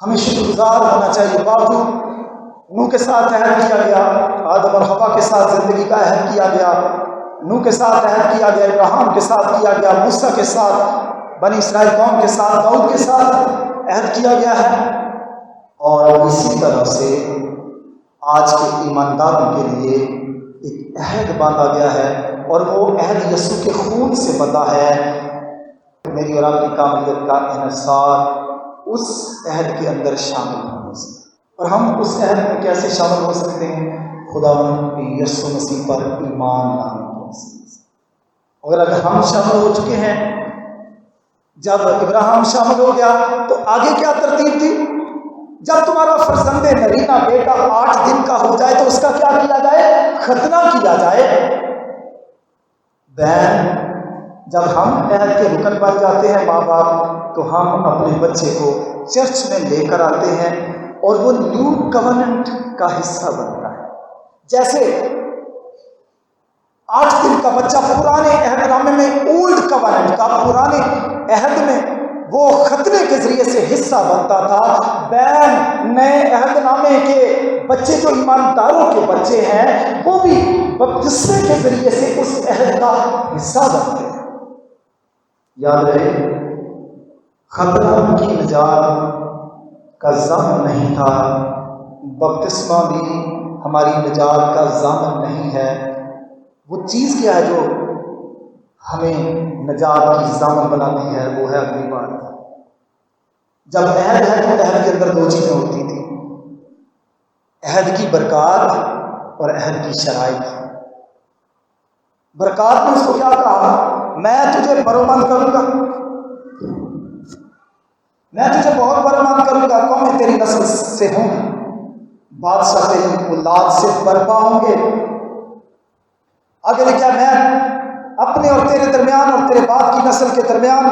A: ہمیں شکر گزار ہونا چاہیے۔ باوجود نوح کے ساتھ عہد کیا گیا، آدم اور حوا کے ساتھ زندگی کا عہد کیا گیا، نوح کے ساتھ عہد کیا گیا، ابراہیم کے ساتھ کیا گیا، موسیٰ کے ساتھ، بنی اسرائیل قوم کے ساتھ، داؤد کے ساتھ عہد کیا گیا ہے، اور اسی طرح سے آج کے ایمانداروں کے لیے ایک عہد باندھا گیا ہے، اور وہ عہد یسوع کے خون سے بندھا ہے۔ میری اور آپ کی کاملیت کا انحصار اس عہد کے اندر شامل ہونے سے۔ اور ہم اس عہد میں کیسے شامل ہو سکتے ہیں؟ خداوند یسوع مسیح پر ایمان لانے کی وسیلے سے۔ اگر ہم شامل ہو چکے ہیں، جب ابراہیم شامل ہو گیا تو آگے کیا ترتیب تھی؟ جب تمہارا فرزند نرینہ بیٹا 8 دن کا ہو جائے تو اس کا کیا کیا جائے؟ ختنہ کیا جائے۔ بہن، جب ہم عہد کے رکن بن جاتے ہیں ماں باپ، تو ہم اپنے بچے کو چرچ میں لے کر آتے ہیں اور وہ نیو کووننٹ کا حصہ بنتا ہے۔ جیسے 8 دن کا بچہ پرانے عہد نامے میں اولڈ کووننٹ کا، پرانے عہد میں وہ ختنے کے ذریعے سے حصہ بنتا تھا، بین نئے عہد نامے کے بچے جو ایمانداروں کے بچے ہیں وہ بھی بپتسمے کے ذریعے سے اس عہد کا حصہ بنتے ہیں۔ یاد رہے، ختنہ کی نجات کا ضامن نہیں تھا، بپتسمہ بھی ہماری نجات کا ضامن نہیں ہے۔ وہ چیز کیا ہے جو ہمیں نجات کی ضامن بناتی ہے؟ وہ ہے اگلی بات۔ جب عہد ہے تو عہد کے اندر 2 چیزیں ہوتی تھیں، عہد کی برکات اور عہد کی شرائط۔ برکات نے اس کو کیا کہا؟ میں تجھے برومند کروں گا، میں تجھے بہت برومند کروں گا، قومیں تیری نسل سے ہوں گی، بادشاہ تیری اولاد سے برپا ہوں گے۔ آگے لکھا ہے، میں اپنے اور تیرے درمیان اور تیرے بعد کی نسل کے درمیان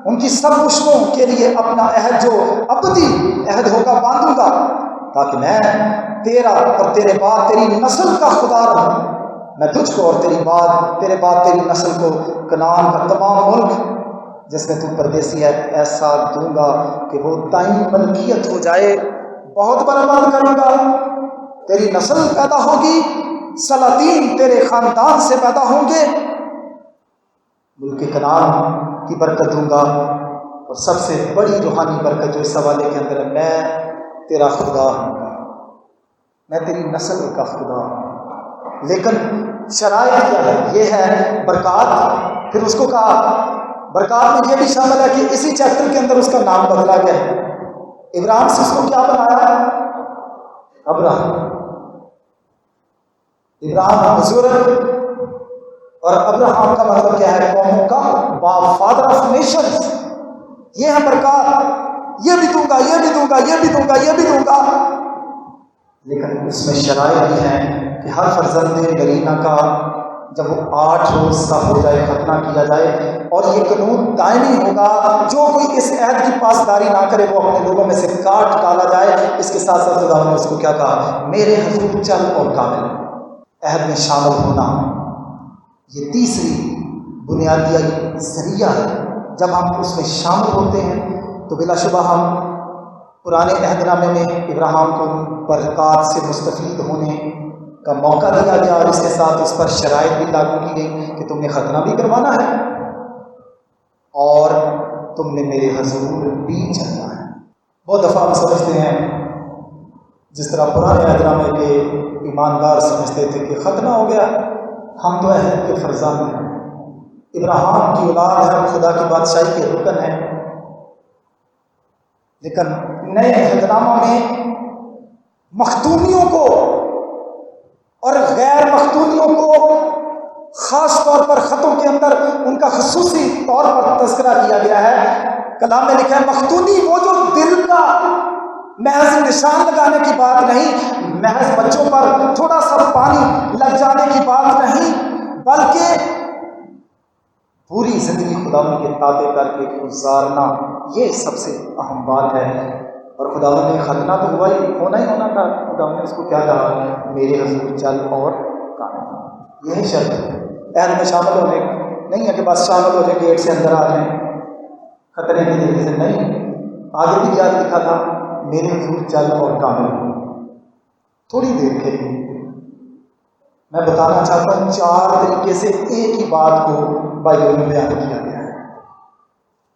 A: ان کی سب مشکوں کے لیے اپنا عہد جو ابدی عہد ہوگا باندھوں گا، تاکہ میں تیرا اور تیرے بعد تیری نسل کا خدا رہوں۔ میں تجھ کو اور تیرے بعد تیری نسل کو کنعان کا تمام ملک جس میں تو پردیسی ہے ایسا دوں گا کہ وہ دائیں ملکیت ہو جائے۔ بہت برآمد کروں گا، تیری نسل پیدا ہوگی، سلاطین تیرے خاندان سے پیدا ہوں گے، ملک کنعان کی برکت دوں گا، اور سب سے بڑی روحانی برکت جو اس حوالے کے اندر ہے، میں تیرا خدا ہوں گا، میں تیری نسل کا خدا ہوں گا۔ لیکن شرائط کیا ہے؟ یہ ہے برکات۔ پھر اس کو کہا برکات میں یہ بھی شامل ہے کہ اسی چیپٹر کے اندر اس کا نام بدلا گیا ہے۔ ابراہیم سے اس کو کیا بنایا؟ ابراہیم بزرگ، اور ابراہیم کا مطلب کیا ہے؟ قوموں کا باپ، فادر آف نیشنز۔ یہ ہے برکات، یہ بھی دوں گا، یہ بھی دوں گا، یہ بھی دوں گا، یہ بھی دوں گا۔ لیکن اس میں شرائط بھی ہیں کہ ہر فرزند نرینہ کا جب وہ 8 روز کا ہو جائے ختنہ کیا جائے، اور یہ قانون دائمی ہوگا، جو کوئی اس عہد کی پاسداری نہ کرے وہ اپنے لوگوں میں سے کاٹ ڈالا جائے۔ اس کے ساتھ ساتھ خدا نے اس کو کیا کہا؟ میرے حضور چل اور کامل عہد میں شامل ہونا۔ یہ تیسری بنیادی ذریعہ ہے۔ جب ہم اس میں شامل ہوتے ہیں تو بلا شبہ ہم پرانے عہد نامے میں ابراہیم کو برکات سے مستفید ہونے کا موقع دیا گیا، اور اس کے ساتھ اس پر شرائط بھی لاگو کی گئی کہ تم نے ختنہ بھی کروانا ہے اور تم نے میرے حضور بھی چلنا ہے۔ بہت دفعہ ہم سمجھتے ہیں جس طرح پرانے عہد نامے کے ایماندار سمجھتے تھے کہ ختنہ ہو گیا، ہم تو عہد کے فرزند ہیں، ابراہیم کی اولاد ہے، ہم خدا کی بادشاہی کے رکن ہیں۔ لیکن نئے عہد نامہ میں مختونیوں کو اور غیر مختونیوں کو خاص طور پر خطوں کے اندر ان کا خصوصی طور پر تذکرہ کیا گیا ہے۔ کلام میں لکھا ہے مختونی وہ جو دل کا محض نشان لگانے کی بات نہیں، محض بچوں پر تھوڑا سا پانی لگ جانے کی بات نہیں، بلکہ پوری زندگی خدا کے تابع کر کے گزارنا، یہ سب سے اہم بات ہے۔ اور خدا نے ختنہ تو ہوا ہی ہونا تھا، خدا نے اس کو کیا کہا، میرے حضور چل اور کام، یہی شرط عہد میں شامل ہونے نہیں ہے کہ بس شامل ہو جائے گیٹ سے اندر آ جائیں خطرے کی ذریعے سے، نہیں، آگے بھی کیا لکھا تھا، میرے حضور چل اور کامل ہو۔ تھوڑی دیر کے لیے میں بتانا چاہتا ہوں 4 طریقے سے ایک ہی بات کو بائبل میں بیان کیا گیا ہے،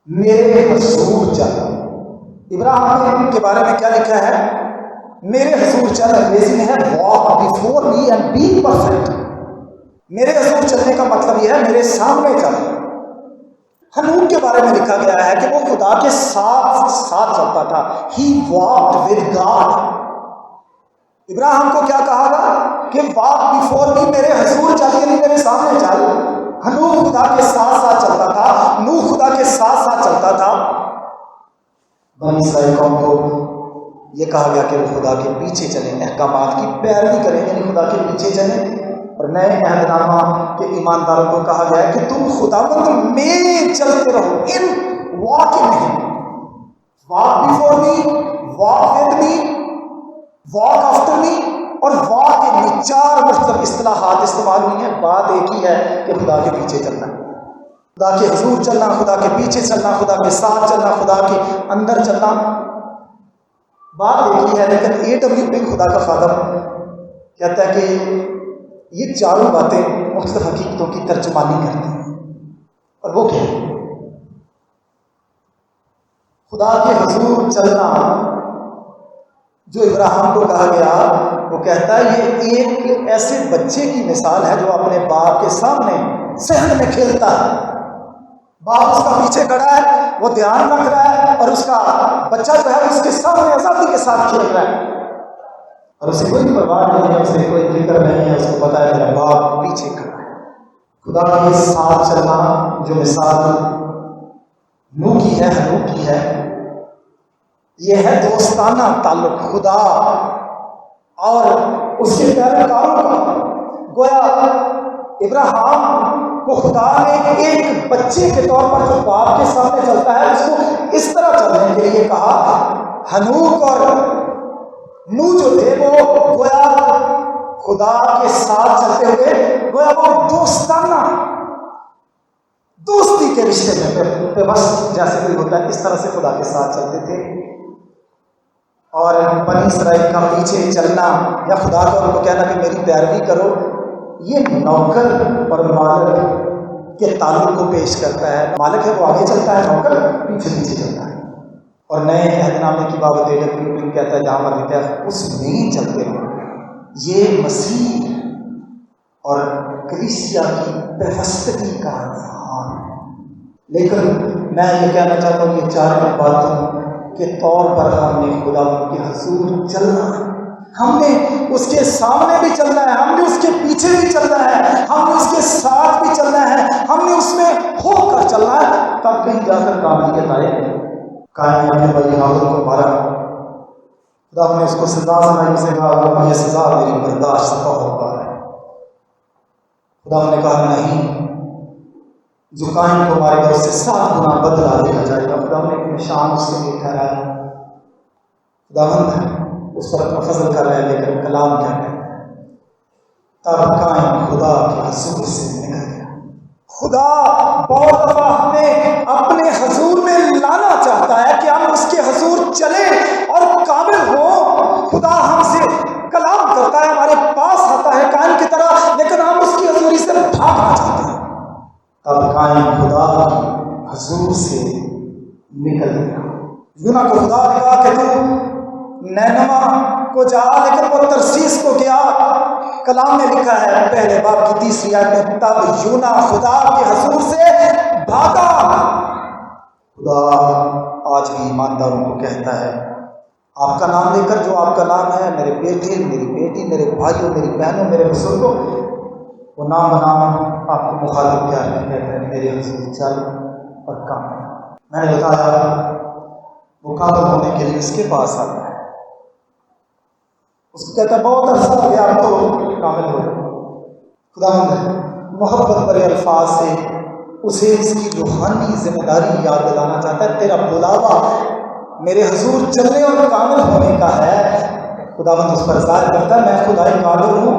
A: میرے حضور چل۔ ابراہیم کے بارے میں کیا لکھا ہے، میرے حضور چل، انگریزی میں ہے walk before me and be perfect۔ میرے حضور چلنے کا مطلب یہ ہے میرے سامنے چل۔ ہنوک کے بارے میں لکھا گیا ہے کہ وہ خدا کے ساتھ چلتا تھا، he walked with God۔ ابراہیم کو کیا کہا گا کہ walk before me، میرے حضور چل، یعنی میرے سامنے چل۔ ہنوک خدا کے ساتھ چلتا تھا، نوح خدا کے ساتھ چلتا تھا۔ بنی اسرائیل قوم کو یہ کہا گیا کہ وہ خدا کے پیچھے چلیں، احکامات کی پیروی کریں، یعنی خدا کے پیچھے چلیں۔ اور نئے عہد نامہ کے ایمانداروں کو کہا گیا ہے کہ تم خداوند میں چلتے رہو، ان واک نہیں، walk before me, walk with me, walk after me اور واک ان 4 مختلف اصطلاحات استعمال ہوئی ہیں، بات ایک ہی ہے کہ خدا کے پیچھے چلنا، خدا کے حضور چلنا، خدا کے پیچھے چلنا، خدا کے ساتھ چلنا، خدا کے اندر چلنا، بات ایک ہی ہے۔ لیکن A.W. پنک خدا کا خادم کہتا ہے کہ یہ 4 باتیں مختلف حقیقتوں کی ترجمانی کرتی ہیں، اور وہ کیا ہے؟ خدا کے حضور چلنا جو ابراہیم کو کہا گیا، وہ کہتا ہے یہ ایک ایسے بچے کی مثال ہے جو اپنے باپ کے سامنے صحن میں کھیلتا ہے، باپ اس کا پیچھے کھڑا ہے، وہ دھیان رکھ رہا ہے، اور اس کا بچہ جو ہے اس کے سامنے آزادی کے ساتھ کھیل رہا ہے، اور اسے کوئی پرواہ نہیں ہے، اسے کوئی فکر نہیں ہے، اس کو پتا ہے میرا باپ پیچھے کھڑا ہے۔ خدا کے ساتھ چلنا جو مثال نوح کی ہے، ہنوک کی ہے، یہ ہے دوستانہ تعلق خدا اور اس کے پیروکاروں کا۔ گویا ابراہیم کو خدا نے ایک بچے کے طور پر جو باپ کے سامنے چلتا ہے، اس کو اس طرح چلنے کے لیے کہا۔ ہنوک اور نوح جو تھے وہ گویا خدا کے ساتھ چلتے ہوئے، گویا وہ دوستانہ دوستی کے رشتے میں پیوست جیسے کوئی ہوتا ہے، اس طرح سے خدا کے ساتھ چلتے تھے۔ اور بنی اسرائیل کا پیچھے چلنا یا خدا کا ان کو کہنا کہ میری پیروی کرو، یہ نوکر اور مالک کے تعلق کو پیش کرتا ہے۔ مالک ہے وہ آگے چلتا ہے، نوکر پیچھے پیچھے چلتا ہے۔ اور نئے عہد نامے کی بابت A.W. کہتا ہے جہاں پر لکھا ہے اس میں چلتے رہو، یہ مسیح اور کلیسیا کی پیوستگی کا اظہار ہے۔ لیکن میں یہ کہنا چاہتا ہوں یہ 4 باتوں کے طور پر ہم نے خدا کے حضور چلنا ہے، ہم نے اس کے سامنے بھی چلنا ہے، ہم نے اس کے پیچھے بھی چلنا ہے، ہم نے اس کے ساتھ بھی چلنا ہے، ہم نے اس میں ہو کر چلنا ہے، تب کہیں جا کر کامیابی کے لائق قائم کرنے والی حاضر کو مارا۔ خدا نے اس کو سزا سنائی، اسے کہا یہ سزا میری برداشت کا ہوتا ہے۔ خدا نے کہا نہیں، جو قائم کو مارے گا اس سے 7 گنا بدلہ دیا جائے گا۔ خدا نے ایک نشان اس کے لیے ٹھہرایا، خداوند اس پر اپنا فضل کر رہا ہے، لیکن کلام کیا کہتا ہے؟ تب قائم خدا کے حضور سے نکل گیا۔ خدا بہت دفعہ ہمیں اپنے حضور میں لانا چاہتا ہے کہ ہم اس کے حضور چلیں اور قابل ہوں۔ خدا ہم سے کلام کرتا ہے، ہمارے پاس آتا ہے قائم کی طرح، لیکن ہم اس کی حضوری سے بھاگنا چاہتے ہیں۔ تب قائم خدا کی حضور سے نکل گیا۔ یونا کو خدا نے کہا کہ تو نینوا کو جا، لیکن وہ ترسیس کو گیا۔ کلام میں لکھا ہے پہلے باب کی 3 آیت میں، تب یونا خدا کے حضور سے بھاگا۔ خدا آج بھی ایمانداروں کو کہتا ہے آپ کا نام لے کر جو آپ کا نام ہے، میرے بیٹے، میری بیٹی، میرے بھائیوں، میری بہنوں، میرے بزرگوں، وہ نام نام آپ کو مخاطب کیا ہے، کہتے ہیں میرے حضور چل اور کام۔ میں نے بتایا وہ کامل ہونے کے لیے اس کے پاس آتا ہے، اس کو کہتا ہے بہت عرصہ ہو گیا آپ تو کامل ہو گئے۔ خدا محبت بڑے الفاظ سے اسے اس کی روحانی ذمہ داری یاد دلانا چاہتا ہے، تیرا بلاوا میرے حضور چلنے اور کامل ہونے کا ہے۔ خداوند اس پر ظاہر کرتا ہے میں خدائی قادر ہوں،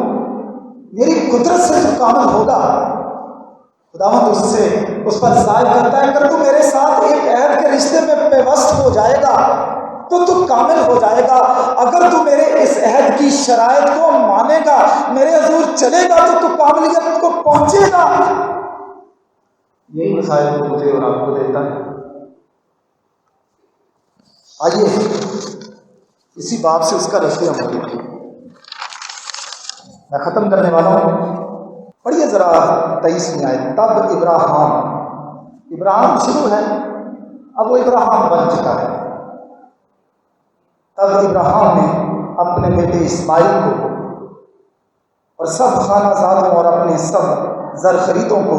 A: میری قدرت سے جو کامل ہوگا خداوند اس پر ظاہر کرتا ہے اگر تو میرے ساتھ ایک عہد کے رشتے میں پیوست ہو جائے گا تو کامل ہو جائے گا، اگر تو میرے اس عہد کی شرائط کو مانے گا، میرے حضور چلے گا تو کاملیت کو پہنچے گا۔ یہی مسائل کو مجھے اور آپ کو دیتا ہے۔ آئیے اسی باب سے اس کا رد عمل میں ختم کرنے والا ہوں۔ پڑھیے ذرا 23ویں آیت۔ تب ابراہیم شروع ہے، اب وہ ابراہیم بن چکا ہے۔ تب ابراہیم نے اپنے بیٹے اسماعیل کو اور سب خانہ زادوں اور اپنے سب زر خریدوں کو،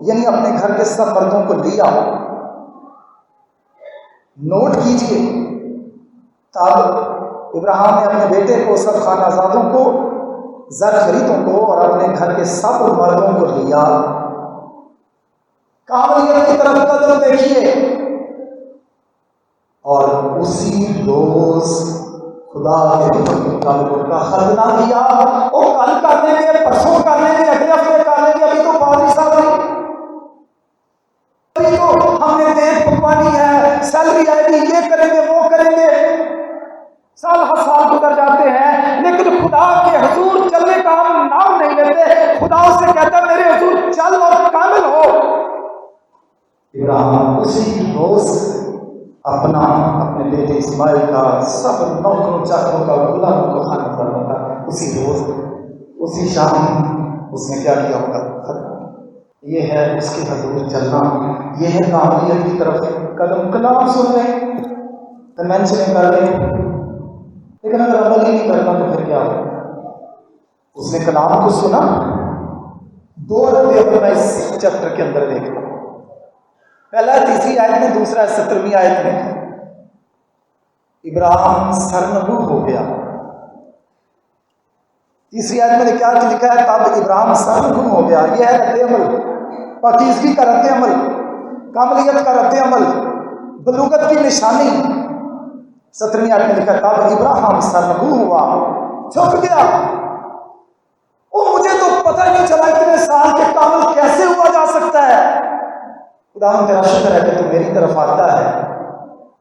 A: یعنی اپنے گھر کے سب مردوں کو لیا۔ نوٹ کیجئے، تب ابراہیم نے اپنے بیٹے کو، سب خانہ زادوں کو، زر خریدوں کو اور اپنے گھر کے سب مردوں کو لیا۔ کاملیت کی طرف قدم دیکھیے، اور اسی روز خدا کے حکم کا ختنہ کیا۔ وہ کل کر لیں گے، پرسوں کر لیں گے، اگلے ہفتے کر لیں گے، ابھی تو پادری صاحب نہیں، ابھی تو ہم نے دیکھ پکوانی ہے، سیلری آئے گی، یہ کریں گے، وہ کریں گے، سال ہر سال گزر جاتے ہیں، لیکن خدا کے حضور چلنے کا ہم نام نہیں لیتے۔ خدا سے کہتا ہے میرے حضور چل اور کامل ہو۔ ابراہیم اسی روز اپنے بیٹے اسماعیل کا، سب نوکروں چاکروں کا، غلاموں کو خانہ کرنے کا، اسی روز اسی شام اس نے کیا کیا ہوگا؟ ختم۔ یہ ہے اس کے حضور چلنا، یہ ہے کاملیت کی طرف قدم۔ کلام سن لیں، کنونشنیں کر لیں، لیکن اگر عمل ہی نہیں کرنا تو پھر کیا ہوگا؟ اس نے کلام کو سنا۔ دو رد میں اس چیپٹر کے اندر دیکھتا ہوں، پہلا 3 آیت میں، دوسرا 17ویں آیت میں۔ ابراہیم سرنگو ہو گیا۔ 3 آیت میں کیا لکھا ہے؟ تب ابراہیم سرنگو ہو گیا۔ یہ ہے رد عمل، پاکیزگی کا رد عمل، کاملیت کا رد عمل، بلوغت کی نشانی۔ 17ویں آیت میں لکھا ہے تب ابراہیم سرنگو ہوا، جھک گیا۔ وہ مجھے تو پتہ نہیں چلا اتنے سال کے کامل کیسے ہوا جا سکتا ہے۔ خداوند تیرا شکر ہے کہ تو میری طرف آتا ہے،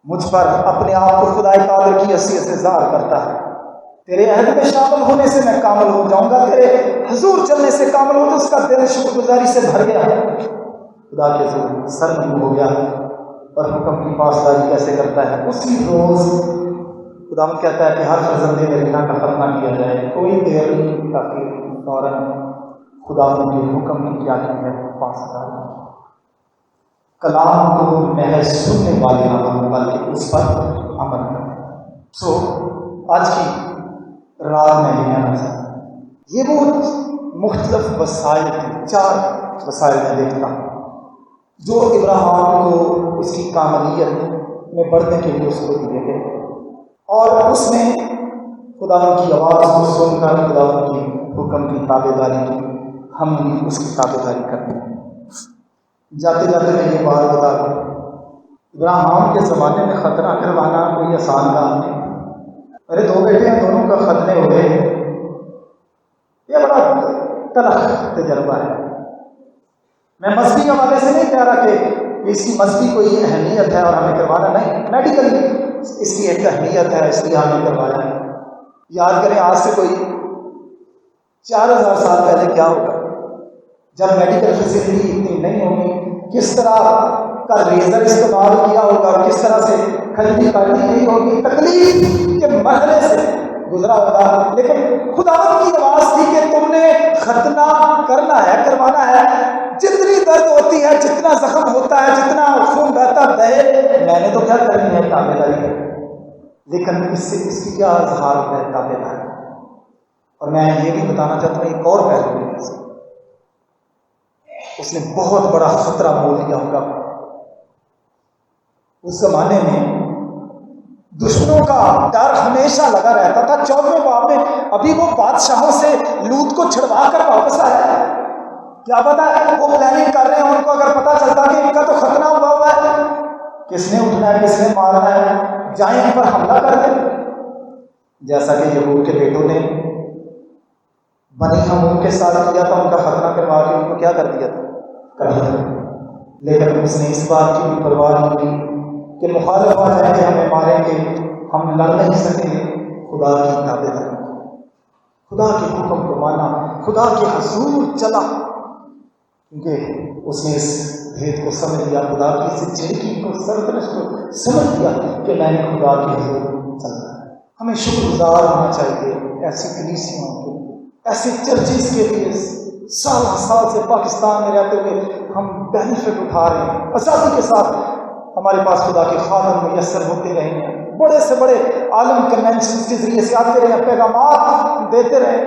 A: مجھ پر اپنے آپ کو خدائے قادر کی حیثیت سے ظاہر کرتا ہے۔ تیرے عہد میں شامل ہونے سے میں کامل ہو جاؤں گا، تیرے حضور چلنے سے کامل ہو۔ تو اس کا دل شکر گزاری سے بھر گیا۔ خدا کے حضور سرنگو ہو گیا، اور حکم کی پاسداری کیسے کرتا ہے؟ اسی روز خداوند کہتا ہے کہ ہر فرزند مدینہ کا ختنہ کیا جائے، کوئی دیر نہیں تاکہ فوراً خداوند کے حکم کی کیا ہے پاسداری۔ کلام کو محض سننے والے نہ بنو بلکہ اس پر عمل کریں۔ آج کی رات میں یہ کہنا چاہتا ہوں، یہ بہت مختلف وسائل تھے، 4 وسائل میں دیکھتا ہوں جو ابراہیم کو اس کی کاملیت میں بڑھنے کے لیے اس کو دیے گئے، اور اس نے خداوند کی آواز کو سن کر خداوند کی حکم کی تابع داری کی۔ ہم بھی اس کی تابع داری کرتے ہیں۔ جاتے جاتے میں یہ بات بتا دوں، ابراہیم کے زمانے میں ختنہ کروانا کوئی آسان کام نہیں۔ میرے 2 بیٹے ہیں، دونوں کا ختنے ہوئے، یہ بڑا تلخ تجربہ ہے۔ میں مذہبی حوالے سے نہیں کہہ رہا کہ اس کی مذہبی کوئی اہمیت ہے اور ہمیں کروانا نہیں، میڈیکلی اس کی ایک اہمیت ہے، اس لیے ہمیں کروایا ہے۔ یاد کریں آج سے کوئی 4000 سال پہلے کیا ہوگا جب میڈیکل فیسلٹی اتنی نہیں ہوگی، کس طرح کا ریزر استعمال کیا ہوگا، کس طرح سے کھجلی کاٹی گئی ہوگی، تکلیف کے مرحلے سے گزرا ہوگا۔ لیکن خداوند کی آواز تھی کہ تم نے ختنہ کرنا ہے، کروانا ہے۔ جتنی درد ہوتی ہے، جتنا زخم ہوتا ہے، جتنا خون بہتا بہے، میں نے تو کیا کرنی ہے؟ تابع داری۔ لیکن اس سے اس کی کیا اظہار ہے تابع داری. اور میں یہ بھی بتانا چاہتا ہوں ایک اور پہلو ہے، اس نے بہت بڑا خطرہ مول لیا ہوگا. اس زمانے میں دشمنوں کا ڈر ہمیشہ لگا رہتا تھا. 14ویں باب میں ابھی وہ بادشاہوں سے لوط کو چھڑوا کر واپس آیا ہے. کیا پتا ہے وہ پلاننگ کر رہے ہیں، ان کو اگر پتا چلتا کہ ان کا تو ختنہ ہوا ہے، کس نے اٹھنا ہے کس نے مارنا ہے، جائیں ان پر حملہ کر دیں. جیسا کہ یعقوب کے بیٹوں نے بنی حمون کے ساتھ کیا تھا، ان کا ختنہ کروا کے ان کو کیا کر دیا تھا، کر دیا. لیکن اس نے اس بات کی بھی پرواہ نہیں کی کہ مخالف آ جائیں گے ہمیں ماریں گے، ہم لڑ نہیں سکیں گے. خدا کی تابع داری، خدا کے حکم کو مانا، خدا کے حضور چلا، کیونکہ اس نے اس بھید کو سمجھ لیا، خدا کی اس جھڑکی کو سرزنش کو سمجھ لیا کہ میں نے خدا کے حضور چلنا ہے. ہمیں شکر گزار ہونا چاہیے ایسی کلیسیوں کے، ایسے چرچز کے لیے. سال سے پاکستان میں رہتے ہوئے ہم بینیفٹ اٹھا رہے ہیں، آزادی کے ساتھ ہمارے پاس خدا کے خادم میسر ہوتے رہے ہیں، بڑے سے بڑے عالم کنونشنز کے ذریعے سے آتے رہے ہیں، پیغامات دیتے رہے.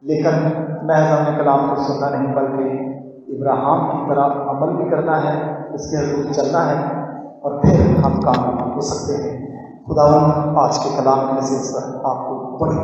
A: لیکن محض ہم نے کلام کو سننا نہیں بلکہ ابراہیم کی طرح عمل بھی کرنا ہے، اس کے حضور چلنا ہے، اور پھر ہم کامیاب ہو سکتے ہیں. خداوند آج کے کلام میں سے آپ کو بڑی